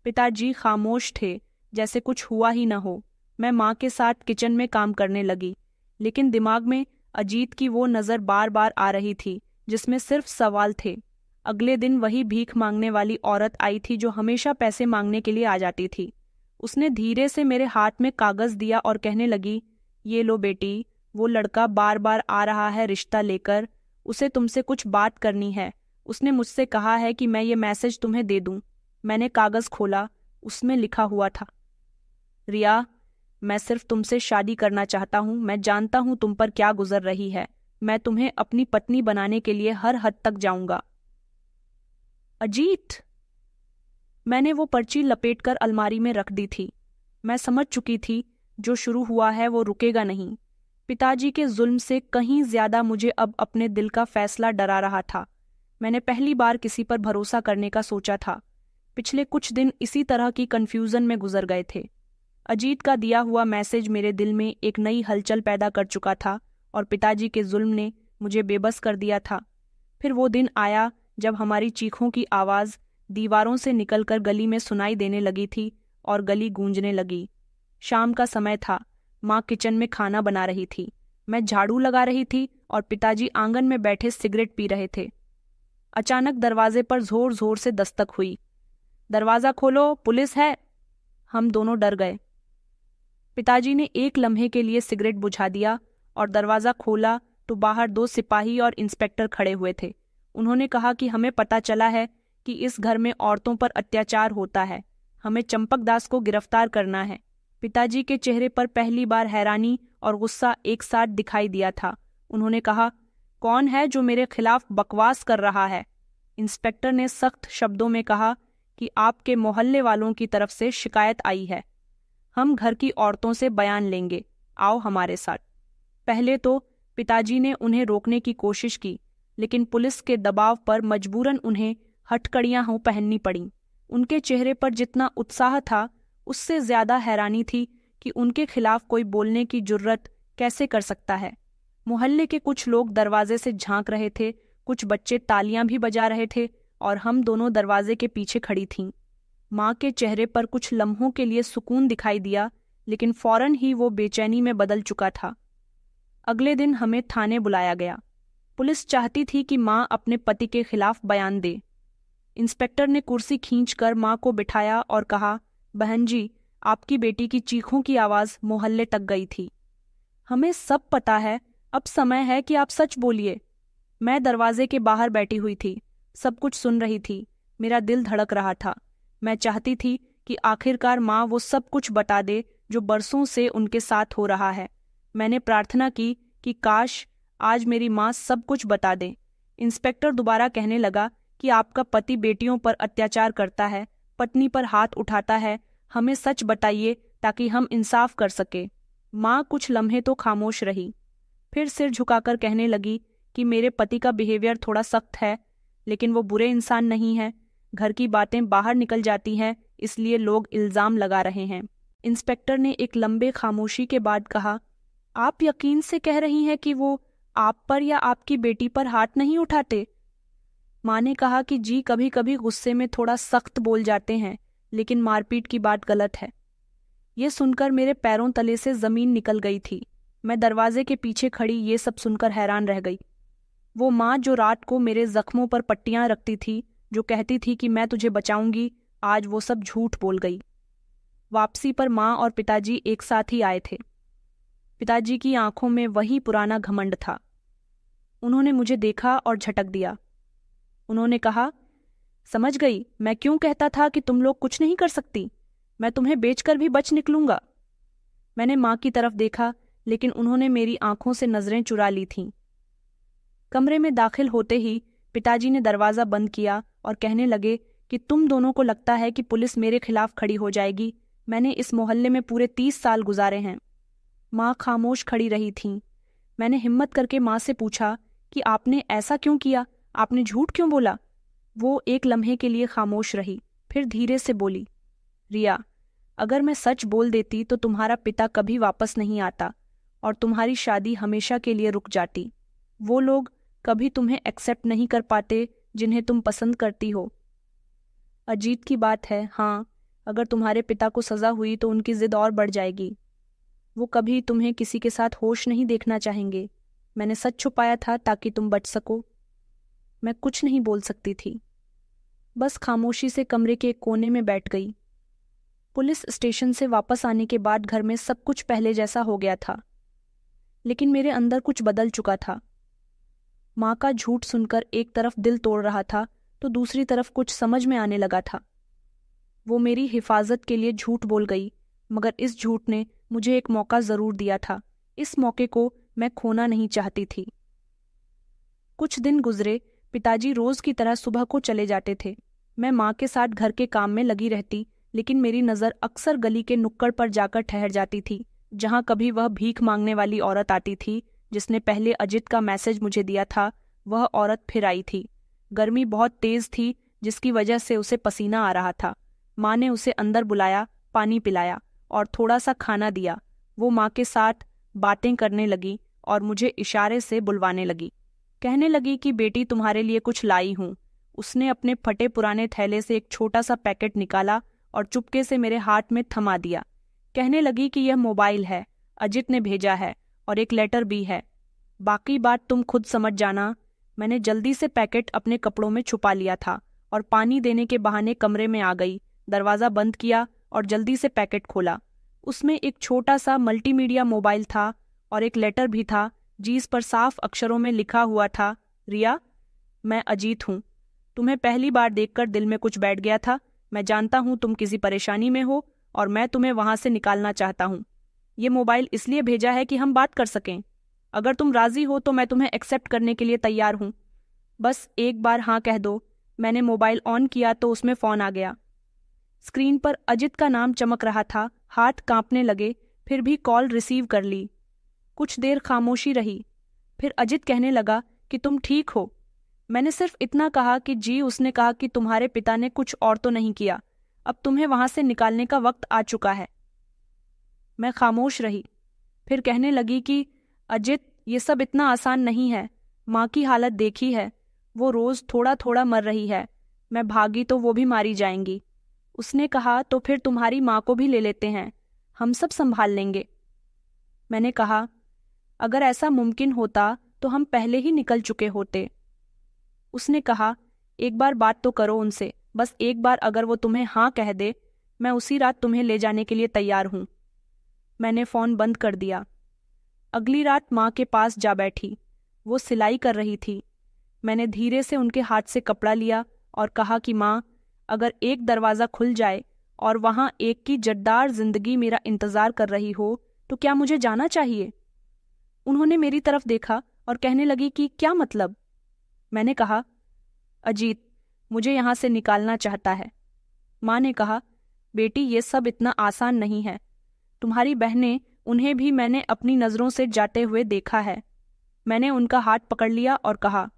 पिताजी खामोश थे, जैसे कुछ हुआ ही न हो। मैं माँ के साथ किचन में काम करने लगी, लेकिन दिमाग में अजीत की वो नज़र बार बार आ रही थी जिसमें सिर्फ सवाल थे। अगले दिन वही भीख मांगने वाली औरत आई थी जो हमेशा पैसे मांगने के लिए आ जाती थी। उसने धीरे से मेरे हाथ में कागज़ दिया और कहने लगी, ये लो बेटी, वो लड़का बार बार आ रहा है रिश्ता लेकर, उसे तुमसे कुछ बात करनी है। उसने मुझसे कहा है कि मैं ये मैसेज तुम्हें दे दूं। मैंने कागज़ खोला, उसमें लिखा हुआ था, रिया, मैं सिर्फ तुमसे शादी करना चाहता हूँ। मैं जानता हूँ तुम पर क्या गुजर रही है। मैं तुम्हें अपनी पत्नी बनाने के लिए हर हद तक जाऊंगा। अजीत! मैंने वो पर्ची लपेटकर अलमारी में रख दी थी। मैं समझ चुकी थी जो शुरू हुआ है वो रुकेगा नहीं। पिताजी के जुल्म से कहीं ज्यादा मुझे अब अपने दिल का फैसला डरा रहा था। मैंने पहली बार किसी पर भरोसा करने का सोचा था। पिछले कुछ दिन इसी तरह की कंफ्यूजन में गुजर गए थे। अजीत का दिया हुआ मैसेज मेरे दिल में एक नई हलचल पैदा कर चुका था और पिताजी के जुल्म ने मुझे बेबस कर दिया था। फिर वो दिन आया जब हमारी चीखों की आवाज़ दीवारों से निकलकर गली में सुनाई देने लगी थी और गली गूंजने लगी। शाम का समय था। माँ किचन में खाना बना रही थी, मैं झाड़ू लगा रही थी और पिताजी आंगन में बैठे सिगरेट पी रहे थे। अचानक दरवाजे पर जोर जोर से दस्तक हुई। दरवाज़ा खोलो, पुलिस है। हम दोनों डर गए। पिताजी ने एक लम्हे के लिए सिगरेट बुझा दिया और दरवाज़ा खोला तो बाहर 2 सिपाही और इंस्पेक्टर खड़े हुए थे। उन्होंने कहा कि हमें पता चला है कि इस घर में औरतों पर अत्याचार होता है, हमें चंपक दास को गिरफ्तार करना है। पिताजी के चेहरे पर पहली बार हैरानी और गुस्सा एक साथ दिखाई दिया था। उन्होंने कहा, कौन है जो मेरे खिलाफ बकवास कर रहा है? इंस्पेक्टर ने सख्त शब्दों में कहा कि आपके मोहल्ले वालों की तरफ से शिकायत आई है। हम घर की औरतों से बयान लेंगे, आओ हमारे साथ। पहले तो पिताजी ने उन्हें रोकने की कोशिश की, लेकिन पुलिस के दबाव पर मजबूरन उन्हें हथकड़ियां हो पहननी पड़ीं। उनके चेहरे पर जितना उत्साह था, उससे ज्यादा हैरानी थी कि उनके खिलाफ कोई बोलने की जुर्रत कैसे कर सकता है? मोहल्ले के कुछ लोग दरवाजे से झांक रहे थे, कुछ बच्चे तालियां भी बजा रहे थे और हम दोनों दरवाजे के पीछे खड़ी थीं। माँ के चेहरे पर कुछ लम्हों के लिए सुकून दिखाई दिया, लेकिन फौरन ही वो बेचैनी में बदल चुका था। अगले दिन हमें थाने बुलाया गया। पुलिस चाहती थी कि माँ अपने पति के खिलाफ बयान दे। इंस्पेक्टर ने कुर्सी खींचकर माँ को बिठाया और कहा, बहन जी, आपकी बेटी की चीखों की आवाज़ मोहल्ले तक गई थी। हमें सब पता है, अब समय है कि आप सच बोलिए। मैं दरवाजे के बाहर बैठी हुई थी, सब कुछ सुन रही थी। मेरा दिल धड़क रहा था। मैं चाहती थी कि आखिरकार माँ वो सब कुछ बता दे जो बरसों से उनके साथ हो रहा है। मैंने प्रार्थना की कि काश आज मेरी माँ सब कुछ बता दे। इंस्पेक्टर दोबारा कहने लगा कि आपका पति बेटियों पर अत्याचार करता है, पत्नी पर हाथ उठाता है। हमें सच बताइए ताकि हम इंसाफ कर सके। माँ कुछ लम्हे तो खामोश रही, फिर सिर झुकाकर कहने लगी कि मेरे पति का बिहेवियर थोड़ा सख्त है, लेकिन वो बुरे इंसान नहीं है। घर की बातें बाहर निकल जाती हैं, इसलिए लोग इल्जाम लगा रहे हैं। इंस्पेक्टर ने एक लंबे खामोशी के बाद कहा, आप यकीन से कह रही हैं कि वो आप पर या आपकी बेटी पर हाथ नहीं उठाते? माँ ने कहा कि जी, कभी कभी गुस्से में थोड़ा सख्त बोल जाते हैं, लेकिन मारपीट की बात गलत है। ये सुनकर मेरे पैरों तले से जमीन निकल गई थी। मैं दरवाजे के पीछे खड़ी ये सब सुनकर हैरान रह गई। वो माँ जो रात को मेरे जख्मों पर पट्टियां रखती थी, जो कहती थी कि मैं तुझे बचाऊंगी, आज वो सब झूठ बोल गई। वापसी पर माँ और पिताजी एक साथ ही आए थे। पिताजी की आंखों में वही पुराना घमंड था। उन्होंने मुझे देखा और झटक दिया। उन्होंने कहा, समझ गई, मैं क्यों कहता था कि तुम लोग कुछ नहीं कर सकती। मैं तुम्हें बेचकर भी बच निकलूंगा। मैंने माँ की तरफ देखा, लेकिन उन्होंने मेरी आंखों से नजरें चुरा ली थीं। कमरे में दाखिल होते ही पिताजी ने दरवाज़ा बंद किया और कहने लगे कि तुम दोनों को लगता है कि पुलिस मेरे खिलाफ खड़ी हो जाएगी। मैंने इस मोहल्ले में पूरे 30 साल गुजारे हैं। माँ खामोश खड़ी रही थीं। मैंने हिम्मत करके माँ से पूछा कि आपने ऐसा क्यों किया, आपने झूठ क्यों बोला? वो एक लम्हे के लिए खामोश रही, फिर धीरे से बोली, रिया, अगर मैं सच बोल देती तो तुम्हारा पिता कभी वापस नहीं आता और तुम्हारी शादी हमेशा के लिए रुक जाती। वो लोग कभी तुम्हें एक्सेप्ट नहीं कर पाते जिन्हें तुम पसंद करती हो। अजीत की बात है, हाँ, अगर तुम्हारे पिता को सज़ा हुई तो उनकी जिद और बढ़ जाएगी। वो कभी तुम्हें किसी के साथ होश नहीं देखना चाहेंगे। मैंने सच छुपाया था ताकि तुम बच सको। मैं कुछ नहीं बोल सकती थी, बस खामोशी से कमरे के एक कोने में बैठ गई। पुलिस स्टेशन से वापस आने के बाद घर में सब कुछ पहले जैसा हो गया था, लेकिन मेरे अंदर कुछ बदल चुका था। माँ का झूठ सुनकर एक तरफ दिल तोड़ रहा था तो दूसरी तरफ कुछ समझ में आने लगा था। वो मेरी हिफाजत के लिए झूठ बोल गई, मगर इस झूठ ने मुझे एक मौका ज़रूर दिया था। इस मौके को मैं खोना नहीं चाहती थी। कुछ दिन गुजरे। पिताजी रोज़ की तरह सुबह को चले जाते थे। मैं माँ के साथ घर के काम में लगी रहती, लेकिन मेरी नज़र अक्सर गली के नुक्कड़ पर जाकर ठहर जाती थी, जहाँ कभी वह भीख मांगने वाली औरत आती थी जिसने पहले अजित का मैसेज मुझे दिया था। वह औरत फिर आई थी। गर्मी बहुत तेज़ थी, जिसकी वजह से उसे पसीना आ रहा था। माँ ने उसे अंदर बुलाया, पानी पिलाया और थोड़ा सा खाना दिया। वो माँ के साथ बातें करने लगी और मुझे इशारे से बुलवाने लगी। कहने लगी कि बेटी, तुम्हारे लिए कुछ लाई हूँ। उसने अपने फटे पुराने थैले से एक छोटा सा पैकेट निकाला और चुपके से मेरे हाथ में थमा दिया। कहने लगी कि यह मोबाइल है, अजित ने भेजा है और एक लेटर भी है। बाकी बात तुम खुद समझ जाना। मैंने जल्दी से पैकेट अपने कपड़ों में छुपा लिया था और पानी देने के बहाने कमरे में आ गई। दरवाज़ा बंद किया और जल्दी से पैकेट खोला। उसमें एक छोटा सा मल्टीमीडिया मोबाइल था और एक लेटर भी था, जिस पर साफ अक्षरों में लिखा हुआ था, रिया, मैं अजीत हूँ। तुम्हें पहली बार देखकर दिल में कुछ बैठ गया था। मैं जानता हूँ तुम किसी परेशानी में हो और मैं तुम्हें वहाँ से निकालना चाहता हूँ। ये मोबाइल इसलिए भेजा है कि हम बात कर सकें। अगर तुम राजी हो तो मैं तुम्हें एक्सेप्ट करने के लिए तैयार हूँ। बस एक बार हाँ कह दो। मैंने मोबाइल ऑन किया तो उसमें फ़ोन आ गया। स्क्रीन पर अजित का नाम चमक रहा था। हाथ कांपने लगे, फिर भी कॉल रिसीव कर ली। कुछ देर खामोशी रही, फिर अजित कहने लगा कि तुम ठीक हो। मैंने सिर्फ इतना कहा कि जी। उसने कहा कि तुम्हारे पिता ने कुछ और तो नहीं किया, अब तुम्हें वहां से निकालने का वक्त आ चुका है। मैं खामोश रही। फिर कहने लगी कि अजित, ये सब इतना आसान नहीं है। माँ की हालत देखी है, वो रोज थोड़ा थोड़ा मर रही है। मैं भागी तो वो भी मारी जाएंगी। उसने कहा, तो फिर तुम्हारी माँ को भी ले लेते हैं, हम सब संभाल लेंगे। मैंने कहा, अगर ऐसा मुमकिन होता तो हम पहले ही निकल चुके होते। उसने कहा, एक बार बात तो करो उनसे, बस एक बार, अगर वो तुम्हें हाँ कह दे, मैं उसी रात तुम्हें ले जाने के लिए तैयार हूं। मैंने फ़ोन बंद कर दिया। अगली रात माँ के पास जा बैठी। वो सिलाई कर रही थी। मैंने धीरे से उनके हाथ से कपड़ा लिया और कहा कि माँ, अगर एक दरवाज़ा खुल जाए और वहाँ एक की जद्दार जिंदगी मेरा इंतज़ार कर रही हो, तो क्या मुझे जाना चाहिए? उन्होंने मेरी तरफ देखा और कहने लगी कि क्या मतलब? मैंने कहा, अजीत मुझे यहाँ से निकालना चाहता है। माँ ने कहा, बेटी, ये सब इतना आसान नहीं है। तुम्हारी बहनें, उन्हें भी मैंने अपनी नज़रों से जाते हुए देखा है। मैंने उनका हाथ पकड़ लिया और कहा,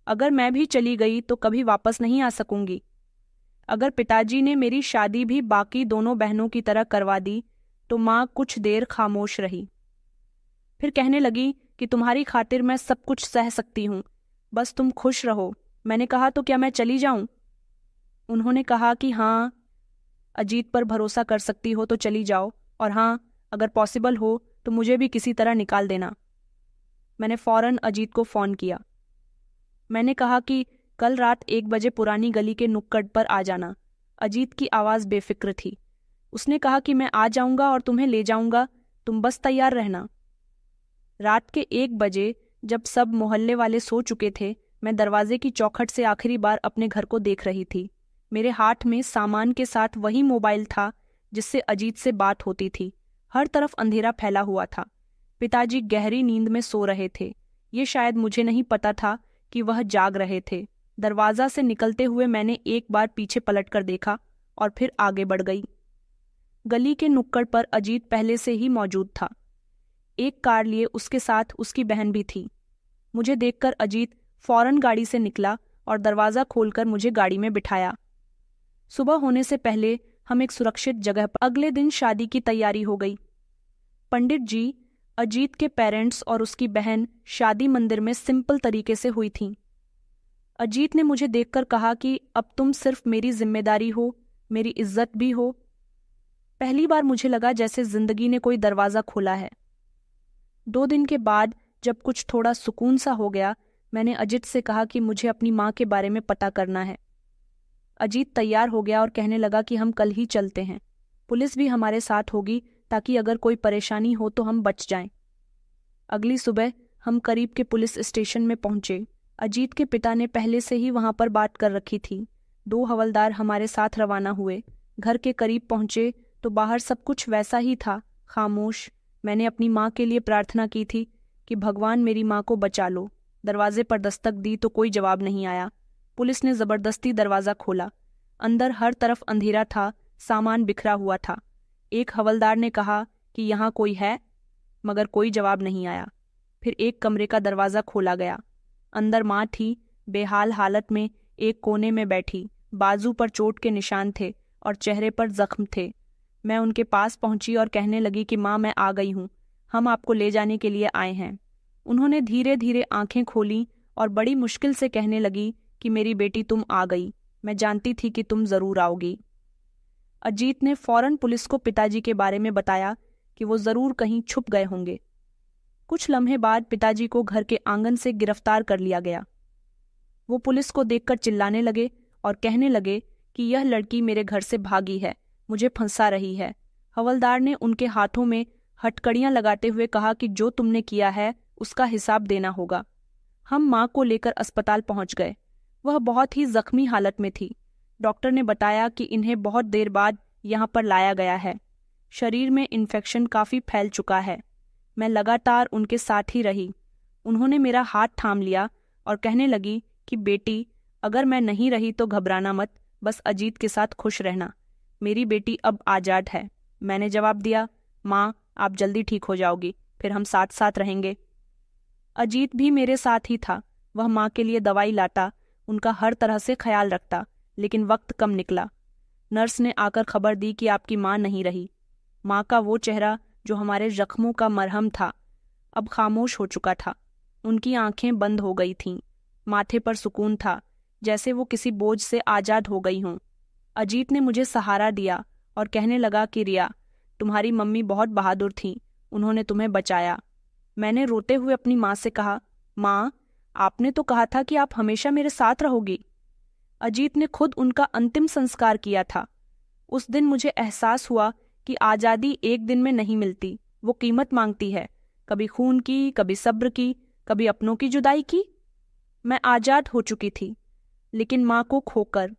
अगर मैं भी चली गई तो कभी वापस नहीं आ सकूंगी। अगर पिताजी ने मेरी शादी भी बाकी दोनों बहनों की तरह करवा दी तो माँ कुछ देर खामोश रही। फिर कहने लगी कि तुम्हारी खातिर मैं सब कुछ सह सकती हूँ, बस तुम खुश रहो। मैंने कहा, तो क्या मैं चली जाऊं? उन्होंने कहा कि हाँ, अजीत पर भरोसा कर सकती हो तो चली जाओ, और हाँ, अगर पॉसिबल हो तो मुझे भी किसी तरह निकाल देना। मैंने फौरन अजीत को फ़ोन किया। मैंने कहा कि कल रात 1 बजे पुरानी गली के नुक्कड़ पर आ जाना। अजीत की आवाज़ बेफिक्र थी। उसने कहा कि मैं आ जाऊंगा और तुम्हें ले जाऊंगा, तुम बस तैयार रहना। रात के 1 बजे जब सब मोहल्ले वाले सो चुके थे, मैं दरवाजे की चौखट से आखिरी बार अपने घर को देख रही थी। मेरे हाथ में सामान के साथ वही मोबाइल था जिससे अजीत से बात होती थी। हर तरफ अंधेरा फैला हुआ था। पिताजी गहरी नींद में सो रहे थे। ये शायद मुझे नहीं पता था कि वह जाग रहे थे। दरवाजा से निकलते हुए मैंने एक बार पीछे पलटकर देखा और फिर आगे बढ़ गई। गली के नुक्कड़ पर अजीत पहले से ही मौजूद था। एक कार लिए उसके साथ उसकी बहन भी थी। मुझे देखकर अजीत फौरन गाड़ी से निकला और दरवाज़ा खोलकर मुझे गाड़ी में बिठाया। सुबह होने से पहले हम एक सुरक्षित जगह पर। अगले दिन शादी की तैयारी हो गई। पंडित जी, अजीत के पेरेंट्स और उसकी बहन शादी मंदिर में सिंपल तरीके से हुई थी। अजीत ने मुझे देखकर कहा कि अब तुम सिर्फ मेरी जिम्मेदारी हो, मेरी इज्जत भी हो। पहली बार मुझे लगा जैसे जिंदगी ने कोई दरवाज़ा खोला है। 2 दिन के बाद जब कुछ थोड़ा सुकून सा हो गया, मैंने अजीत से कहा कि मुझे अपनी माँ के बारे में पता करना है। अजीत तैयार हो गया और कहने लगा कि हम कल ही चलते हैं। पुलिस भी हमारे साथ होगी ताकि अगर कोई परेशानी हो तो हम बच जाएं। अगली सुबह हम करीब के पुलिस स्टेशन में पहुंचे। अजीत के पिता ने पहले से ही वहां पर बात कर रखी थी। 2 हवलदार हमारे साथ रवाना हुए। घर के करीब पहुंचे तो बाहर सब कुछ वैसा ही था, खामोश। मैंने अपनी माँ के लिए प्रार्थना की थी कि भगवान मेरी माँ को बचा लो। दरवाजे पर दस्तक दी तो कोई जवाब नहीं आया। पुलिस ने ज़बरदस्ती दरवाज़ा खोला। अंदर हर तरफ अंधेरा था, सामान बिखरा हुआ था। एक हवलदार ने कहा कि यहाँ कोई है, मगर कोई जवाब नहीं आया। फिर एक कमरे का दरवाज़ा खोला गया। अंदर माँ थी, बेहाल हालत में एक कोने में बैठी। बाजू पर चोट के निशान थे और चेहरे पर जख्म थे। मैं उनके पास पहुंची और कहने लगी कि माँ, मैं आ गई हूँ, हम आपको ले जाने के लिए आए हैं। उन्होंने धीरे धीरे आंखें खोली और बड़ी मुश्किल से कहने लगी कि मेरी बेटी, तुम आ गई। मैं जानती थी कि तुम ज़रूर आओगी। अजीत ने फौरन पुलिस को पिताजी के बारे में बताया कि वो ज़रूर कहीं छुप गए होंगे। कुछ लम्हे बाद पिताजी को घर के आंगन से गिरफ्तार कर लिया गया। वो पुलिस को देखकर चिल्लाने लगे और कहने लगे कि यह लड़की मेरे घर से भागी है, मुझे फंसा रही है। हवलदार ने उनके हाथों में हथकड़ियां लगाते हुए कहा कि जो तुमने किया है उसका हिसाब देना होगा। हम माँ को लेकर अस्पताल पहुंच गए। वह बहुत ही जख्मी हालत में थी। डॉक्टर ने बताया कि इन्हें बहुत देर बाद यहाँ पर लाया गया है। शरीर में इन्फेक्शन काफ़ी फैल चुका है। मैं लगातार उनके साथ ही रही। उन्होंने मेरा हाथ थाम लिया और कहने लगी कि बेटी, अगर मैं नहीं रही तो घबराना मत, बस अजीत के साथ खुश रहना। मेरी बेटी अब आज़ाद है। मैंने जवाब दिया, माँ, आप जल्दी ठीक हो जाओगी, फिर हम साथ साथ रहेंगे। अजीत भी मेरे साथ ही था। वह माँ के लिए दवाई लाता, उनका हर तरह से ख्याल रखता, लेकिन वक्त कम निकला। नर्स ने आकर खबर दी कि आपकी माँ नहीं रही। माँ का वो चेहरा जो हमारे जख्मों का मरहम था, अब खामोश हो चुका था। उनकी आंखें बंद हो गई थीं। माथे पर सुकून था, जैसे वो किसी बोझ से आज़ाद हो गई हों। अजीत ने मुझे सहारा दिया और कहने लगा कि रिया, तुम्हारी मम्मी बहुत बहादुर थीं, उन्होंने तुम्हें बचाया। मैंने रोते हुए अपनी माँ से कहा, माँ, आपने तो कहा था कि आप हमेशा मेरे साथ रहोगी। अजीत ने खुद उनका अंतिम संस्कार किया था। उस दिन मुझे एहसास हुआ कि आज़ादी एक दिन में नहीं मिलती, वो कीमत मांगती है, कभी खून की, कभी सब्र की, कभी अपनों की जुदाई की। मैं आज़ाद हो चुकी थी, लेकिन माँ को खोकर।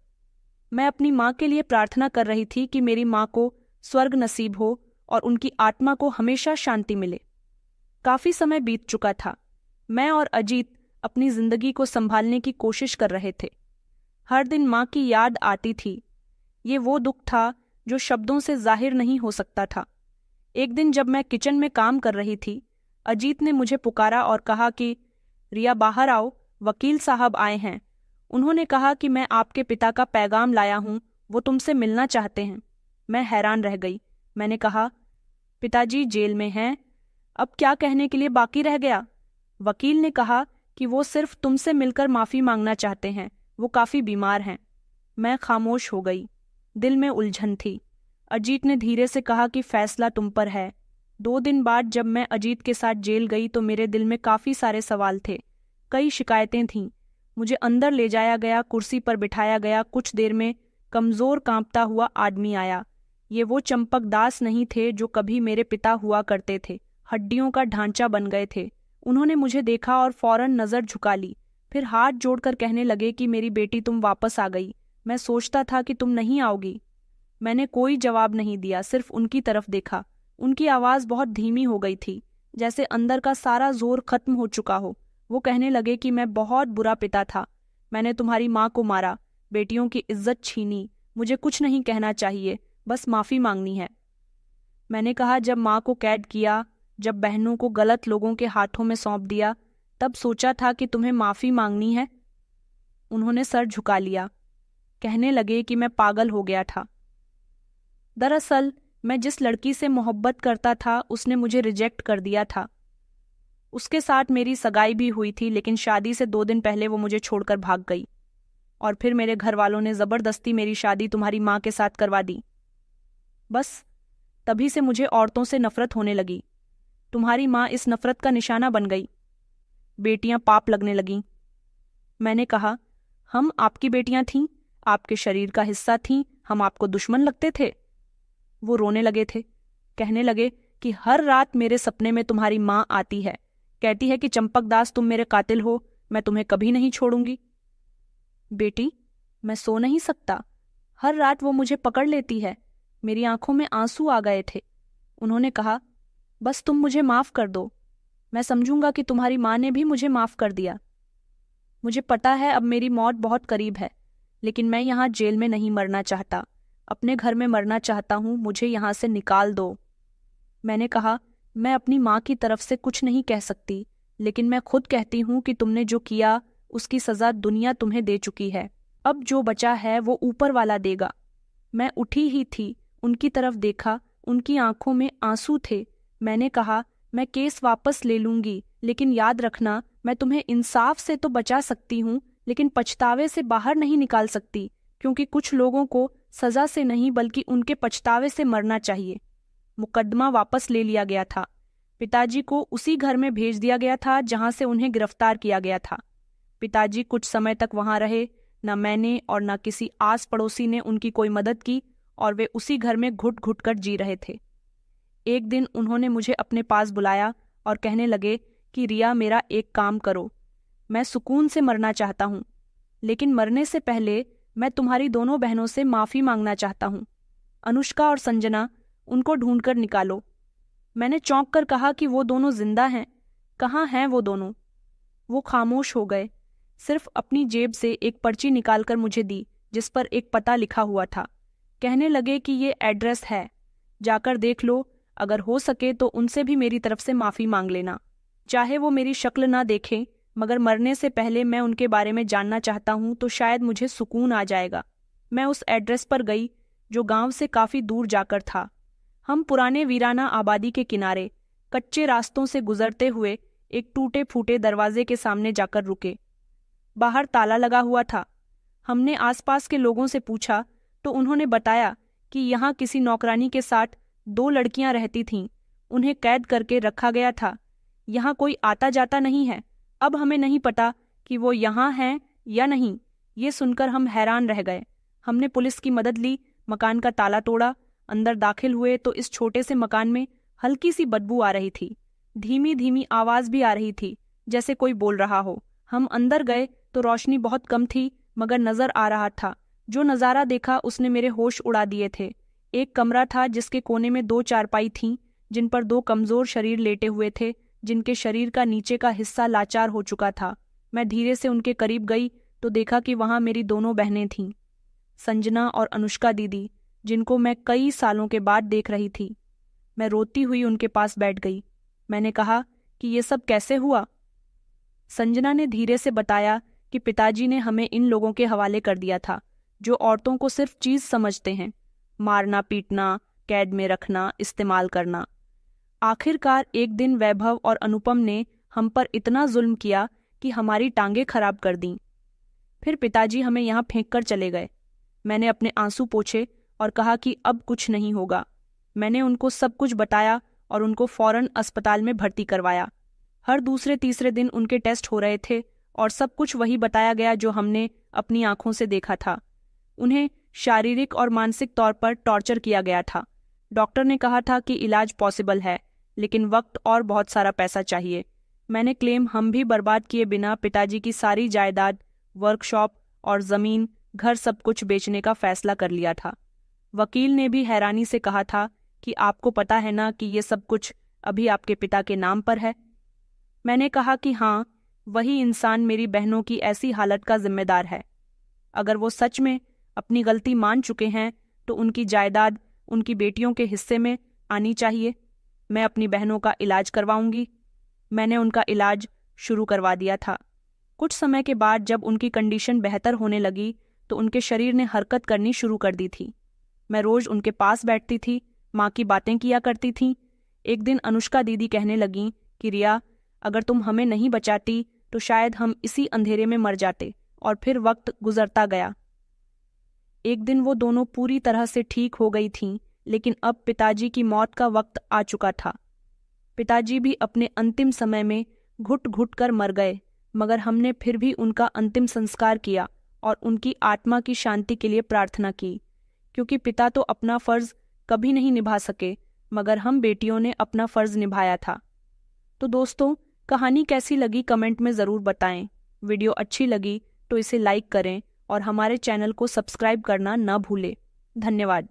मैं अपनी माँ के लिए प्रार्थना कर रही थी कि मेरी माँ को स्वर्ग नसीब हो और उनकी आत्मा को हमेशा शांति मिले। काफी समय बीत चुका था। मैं और अजीत अपनी जिंदगी को संभालने की कोशिश कर रहे थे। हर दिन माँ की याद आती थी। ये वो दुख था जो शब्दों से जाहिर नहीं हो सकता था। एक दिन जब मैं किचन में काम कर रही थी, अजीत ने मुझे पुकारा और कहा कि रिया, बाहर आओ, वकील साहब आए हैं। उन्होंने कहा कि मैं आपके पिता का पैगाम लाया हूं, वो तुमसे मिलना चाहते हैं। मैं हैरान रह गई। मैंने कहा, पिताजी जेल में हैं, अब क्या कहने के लिए बाकी रह गया? वकील ने कहा कि वो सिर्फ तुमसे मिलकर माफी मांगना चाहते हैं, वो काफी बीमार हैं। मैं खामोश हो गई। दिल में उलझन थी। अजीत ने धीरे से कहा कि फैसला तुम पर है। 2 दिन बाद जब मैं अजीत के साथ जेल गई तो मेरे दिल में काफी सारे सवाल थे, कई शिकायतें थीं। मुझे अंदर ले जाया गया, कुर्सी पर बिठाया गया। कुछ देर में कमजोर कांपता हुआ आदमी आया। ये वो चंपक दास नहीं थे जो कभी मेरे पिता हुआ करते थे। हड्डियों का ढांचा बन गए थे। उन्होंने मुझे देखा और फौरन नजर झुका ली, फिर हाथ जोड़कर कहने लगे कि मेरी बेटी, तुम वापस आ गई। मैं सोचता था कि तुम नहीं आओगी। मैंने कोई जवाब नहीं दिया, सिर्फ उनकी तरफ देखा। उनकी आवाज बहुत धीमी हो गई थी, जैसे अंदर का सारा जोर खत्म हो चुका हो। वो कहने लगे कि मैं बहुत बुरा पिता था। मैंने तुम्हारी माँ को मारा, बेटियों की इज्जत छीनी। मुझे कुछ नहीं कहना चाहिए, बस माफी मांगनी है। मैंने कहा, जब माँ को कैद किया, जब बहनों को गलत लोगों के हाथों में सौंप दिया, तब सोचा था कि तुम्हें माफी मांगनी है। उन्होंने सर झुका लिया। कहने लगे कि मैं पागल हो गया था। दरअसल मैं जिस लड़की से मोहब्बत करता था उसने मुझे रिजेक्ट कर दिया था। उसके साथ मेरी सगाई भी हुई थी, लेकिन शादी से 2 दिन पहले वो मुझे छोड़कर भाग गई। और फिर मेरे घर वालों ने जबरदस्ती मेरी शादी तुम्हारी माँ के साथ करवा दी। बस तभी से मुझे औरतों से नफरत होने लगी। तुम्हारी माँ इस नफरत का निशाना बन गई। बेटियां पाप लगने लगीं। मैंने कहा, हम आपकी बेटियां थीं, आपके शरीर का हिस्सा थीं, हम आपको दुश्मन लगते थे? वो रोने लगे थे। कहने लगे कि हर रात मेरे सपने में तुम्हारी माँ आती है, कहती है कि चंपक दास, तुम मेरे कातिल हो, मैं तुम्हें कभी नहीं छोड़ूंगी। बेटी, मैं सो नहीं सकता। हर रात वो मुझे पकड़ लेती है। मेरी आंखों में आंसू आ गए थे। उन्होंने कहा, बस तुम मुझे माफ कर दो, मैं समझूंगा कि तुम्हारी माँ ने भी मुझे माफ कर दिया। मुझे पता है अब मेरी मौत बहुत करीब है, लेकिन मैं यहाँ जेल में नहीं मरना चाहता, अपने घर में मरना चाहता हूँ। मुझे यहाँ से निकाल दो। मैंने कहा, मैं अपनी माँ की तरफ से कुछ नहीं कह सकती, लेकिन मैं खुद कहती हूँ कि तुमने जो किया उसकी सजा दुनिया तुम्हें दे चुकी है। अब जो बचा है वो ऊपर वाला देगा। मैं उठी ही थी, उनकी तरफ देखा, उनकी आंखों में आंसू थे। मैंने कहा, मैं केस वापस ले लूंगी, लेकिन याद रखना, मैं तुम्हें इंसाफ से तो बचा सकती हूँ, लेकिन पछतावे से बाहर नहीं निकाल सकती, क्योंकि कुछ लोगों को सजा से नहीं बल्कि उनके पछतावे से मरना चाहिए। मुकदमा वापस ले लिया गया था। पिताजी को उसी घर में भेज दिया गया था जहां से उन्हें गिरफ्तार किया गया था। पिताजी कुछ समय तक वहां रहे। न मैंने और न किसी आस पड़ोसी ने उनकी कोई मदद की, और वे उसी घर में घुट घुट कर जी रहे थे। एक दिन उन्होंने मुझे अपने पास बुलाया और कहने लगे कि रिया, मेरा एक काम करो, मैं सुकून से मरना चाहता हूँ, लेकिन मरने से पहले मैं तुम्हारी दोनों बहनों से माफी मांगना चाहता हूँ। अनुष्का और संजना, उनको ढूंढकर निकालो। मैंने चौंक कर कहा कि वो दोनों जिंदा हैं, कहाँ हैं वो दोनों? वो खामोश हो गए, सिर्फ अपनी जेब से एक पर्ची निकालकर मुझे दी, जिस पर एक पता लिखा हुआ था। कहने लगे कि ये एड्रेस है, जाकर देख लो, अगर हो सके तो उनसे भी मेरी तरफ से माफी मांग लेना। चाहे वो मेरी शक्ल ना देखें, मगर मरने से पहले मैं उनके बारे में जानना चाहता हूँ, तो शायद मुझे सुकून आ जाएगा। मैं उस एड्रेस पर गई, जो गांव से काफी दूर जाकर था। हम पुराने वीराना आबादी के किनारे कच्चे रास्तों से गुजरते हुए एक टूटे फूटे दरवाजे के सामने जाकर रुके। बाहर ताला लगा हुआ था। हमने आसपास के लोगों से पूछा तो उन्होंने बताया कि यहाँ किसी नौकरानी के साथ 2 लड़कियां रहती थीं। उन्हें कैद करके रखा गया था। यहाँ कोई आता जाता नहीं है। अब हमें नहीं पता कि वो यहाँ हैं या नहीं। ये सुनकर हम हैरान रह गए। हमने पुलिस की मदद ली, मकान का ताला तोड़ा, अंदर दाखिल हुए तो इस छोटे से मकान में हल्की सी बदबू आ रही थी। धीमी धीमी आवाज भी आ रही थी, जैसे कोई बोल रहा हो। हम अंदर गए तो रोशनी बहुत कम थी, मगर नजर आ रहा था। जो नज़ारा देखा उसने मेरे होश उड़ा दिए थे। एक कमरा था जिसके कोने में 2 चारपाई थीं, जिन पर 2 कमजोर शरीर लेटे हुए थे, जिनके शरीर का नीचे का हिस्सा लाचार हो चुका था। मैं धीरे से उनके करीब गई तो देखा कि वहां मेरी दोनों बहनें थीं, संजना और अनुष्का दीदी, जिनको मैं कई सालों के बाद देख रही थी। मैं रोती हुई उनके पास बैठ गई। मैंने कहा कि ये सब कैसे हुआ। संजना ने धीरे से बताया कि पिताजी ने हमें इन लोगों के हवाले कर दिया था, जो औरतों को सिर्फ चीज समझते हैं, मारना पीटना, कैद में रखना, इस्तेमाल करना। आखिरकार एक दिन वैभव और अनुपम ने हम पर इतना जुल्म किया कि हमारी टांगें खराब कर दीं। फिर पिताजी हमें यहाँ फेंक कर चले गए। मैंने अपने आंसू पोंछे और कहा कि अब कुछ नहीं होगा। मैंने उनको सब कुछ बताया और उनको फौरन अस्पताल में भर्ती करवाया। हर दूसरे तीसरे दिन उनके टेस्ट हो रहे थे और सब कुछ वही बताया गया जो हमने अपनी आंखों से देखा था। उन्हें शारीरिक और मानसिक तौर पर टॉर्चर किया गया था। डॉक्टर ने कहा था कि इलाज पॉसिबल है, लेकिन वक्त और बहुत सारा पैसा चाहिए। मैंने क्लेम हम भी बर्बाद किए बिना पिताजी की सारी जायदाद, वर्कशॉप और जमीन, घर सब कुछ बेचने का फैसला कर लिया था। वकील ने भी हैरानी से कहा था कि आपको पता है ना कि ये सब कुछ अभी आपके पिता के नाम पर है। मैंने कहा कि हाँ, वही इंसान मेरी बहनों की ऐसी हालत का जिम्मेदार है। अगर वो सच में अपनी गलती मान चुके हैं तो उनकी जायदाद उनकी बेटियों के हिस्से में आनी चाहिए। मैं अपनी बहनों का इलाज करवाऊंगी। मैंने उनका इलाज शुरू करवा दिया था। कुछ समय के बाद जब उनकी कंडीशन बेहतर होने लगी तो उनके शरीर ने हरकत करनी शुरू कर दी थी। मैं रोज उनके पास बैठती थी, माँ की बातें किया करती थी। एक दिन अनुष्का दीदी कहने लगीं कि रिया, अगर तुम हमें नहीं बचाती तो शायद हम इसी अंधेरे में मर जाते। और फिर वक्त गुजरता गया। एक दिन वो दोनों पूरी तरह से ठीक हो गई थीं, लेकिन अब पिताजी की मौत का वक्त आ चुका था। पिताजी भी अपने अंतिम समय में घुट घुट कर मर गए, मगर हमने फिर भी उनका अंतिम संस्कार किया और उनकी आत्मा की शांति के लिए प्रार्थना की, क्योंकि पिता तो अपना फर्ज कभी नहीं निभा सके, मगर हम बेटियों ने अपना फर्ज निभाया था। तो दोस्तों, कहानी कैसी लगी कमेंट में ज़रूर बताएं। वीडियो अच्छी लगी तो इसे लाइक करें और हमारे चैनल को सब्सक्राइब करना न भूलें। धन्यवाद।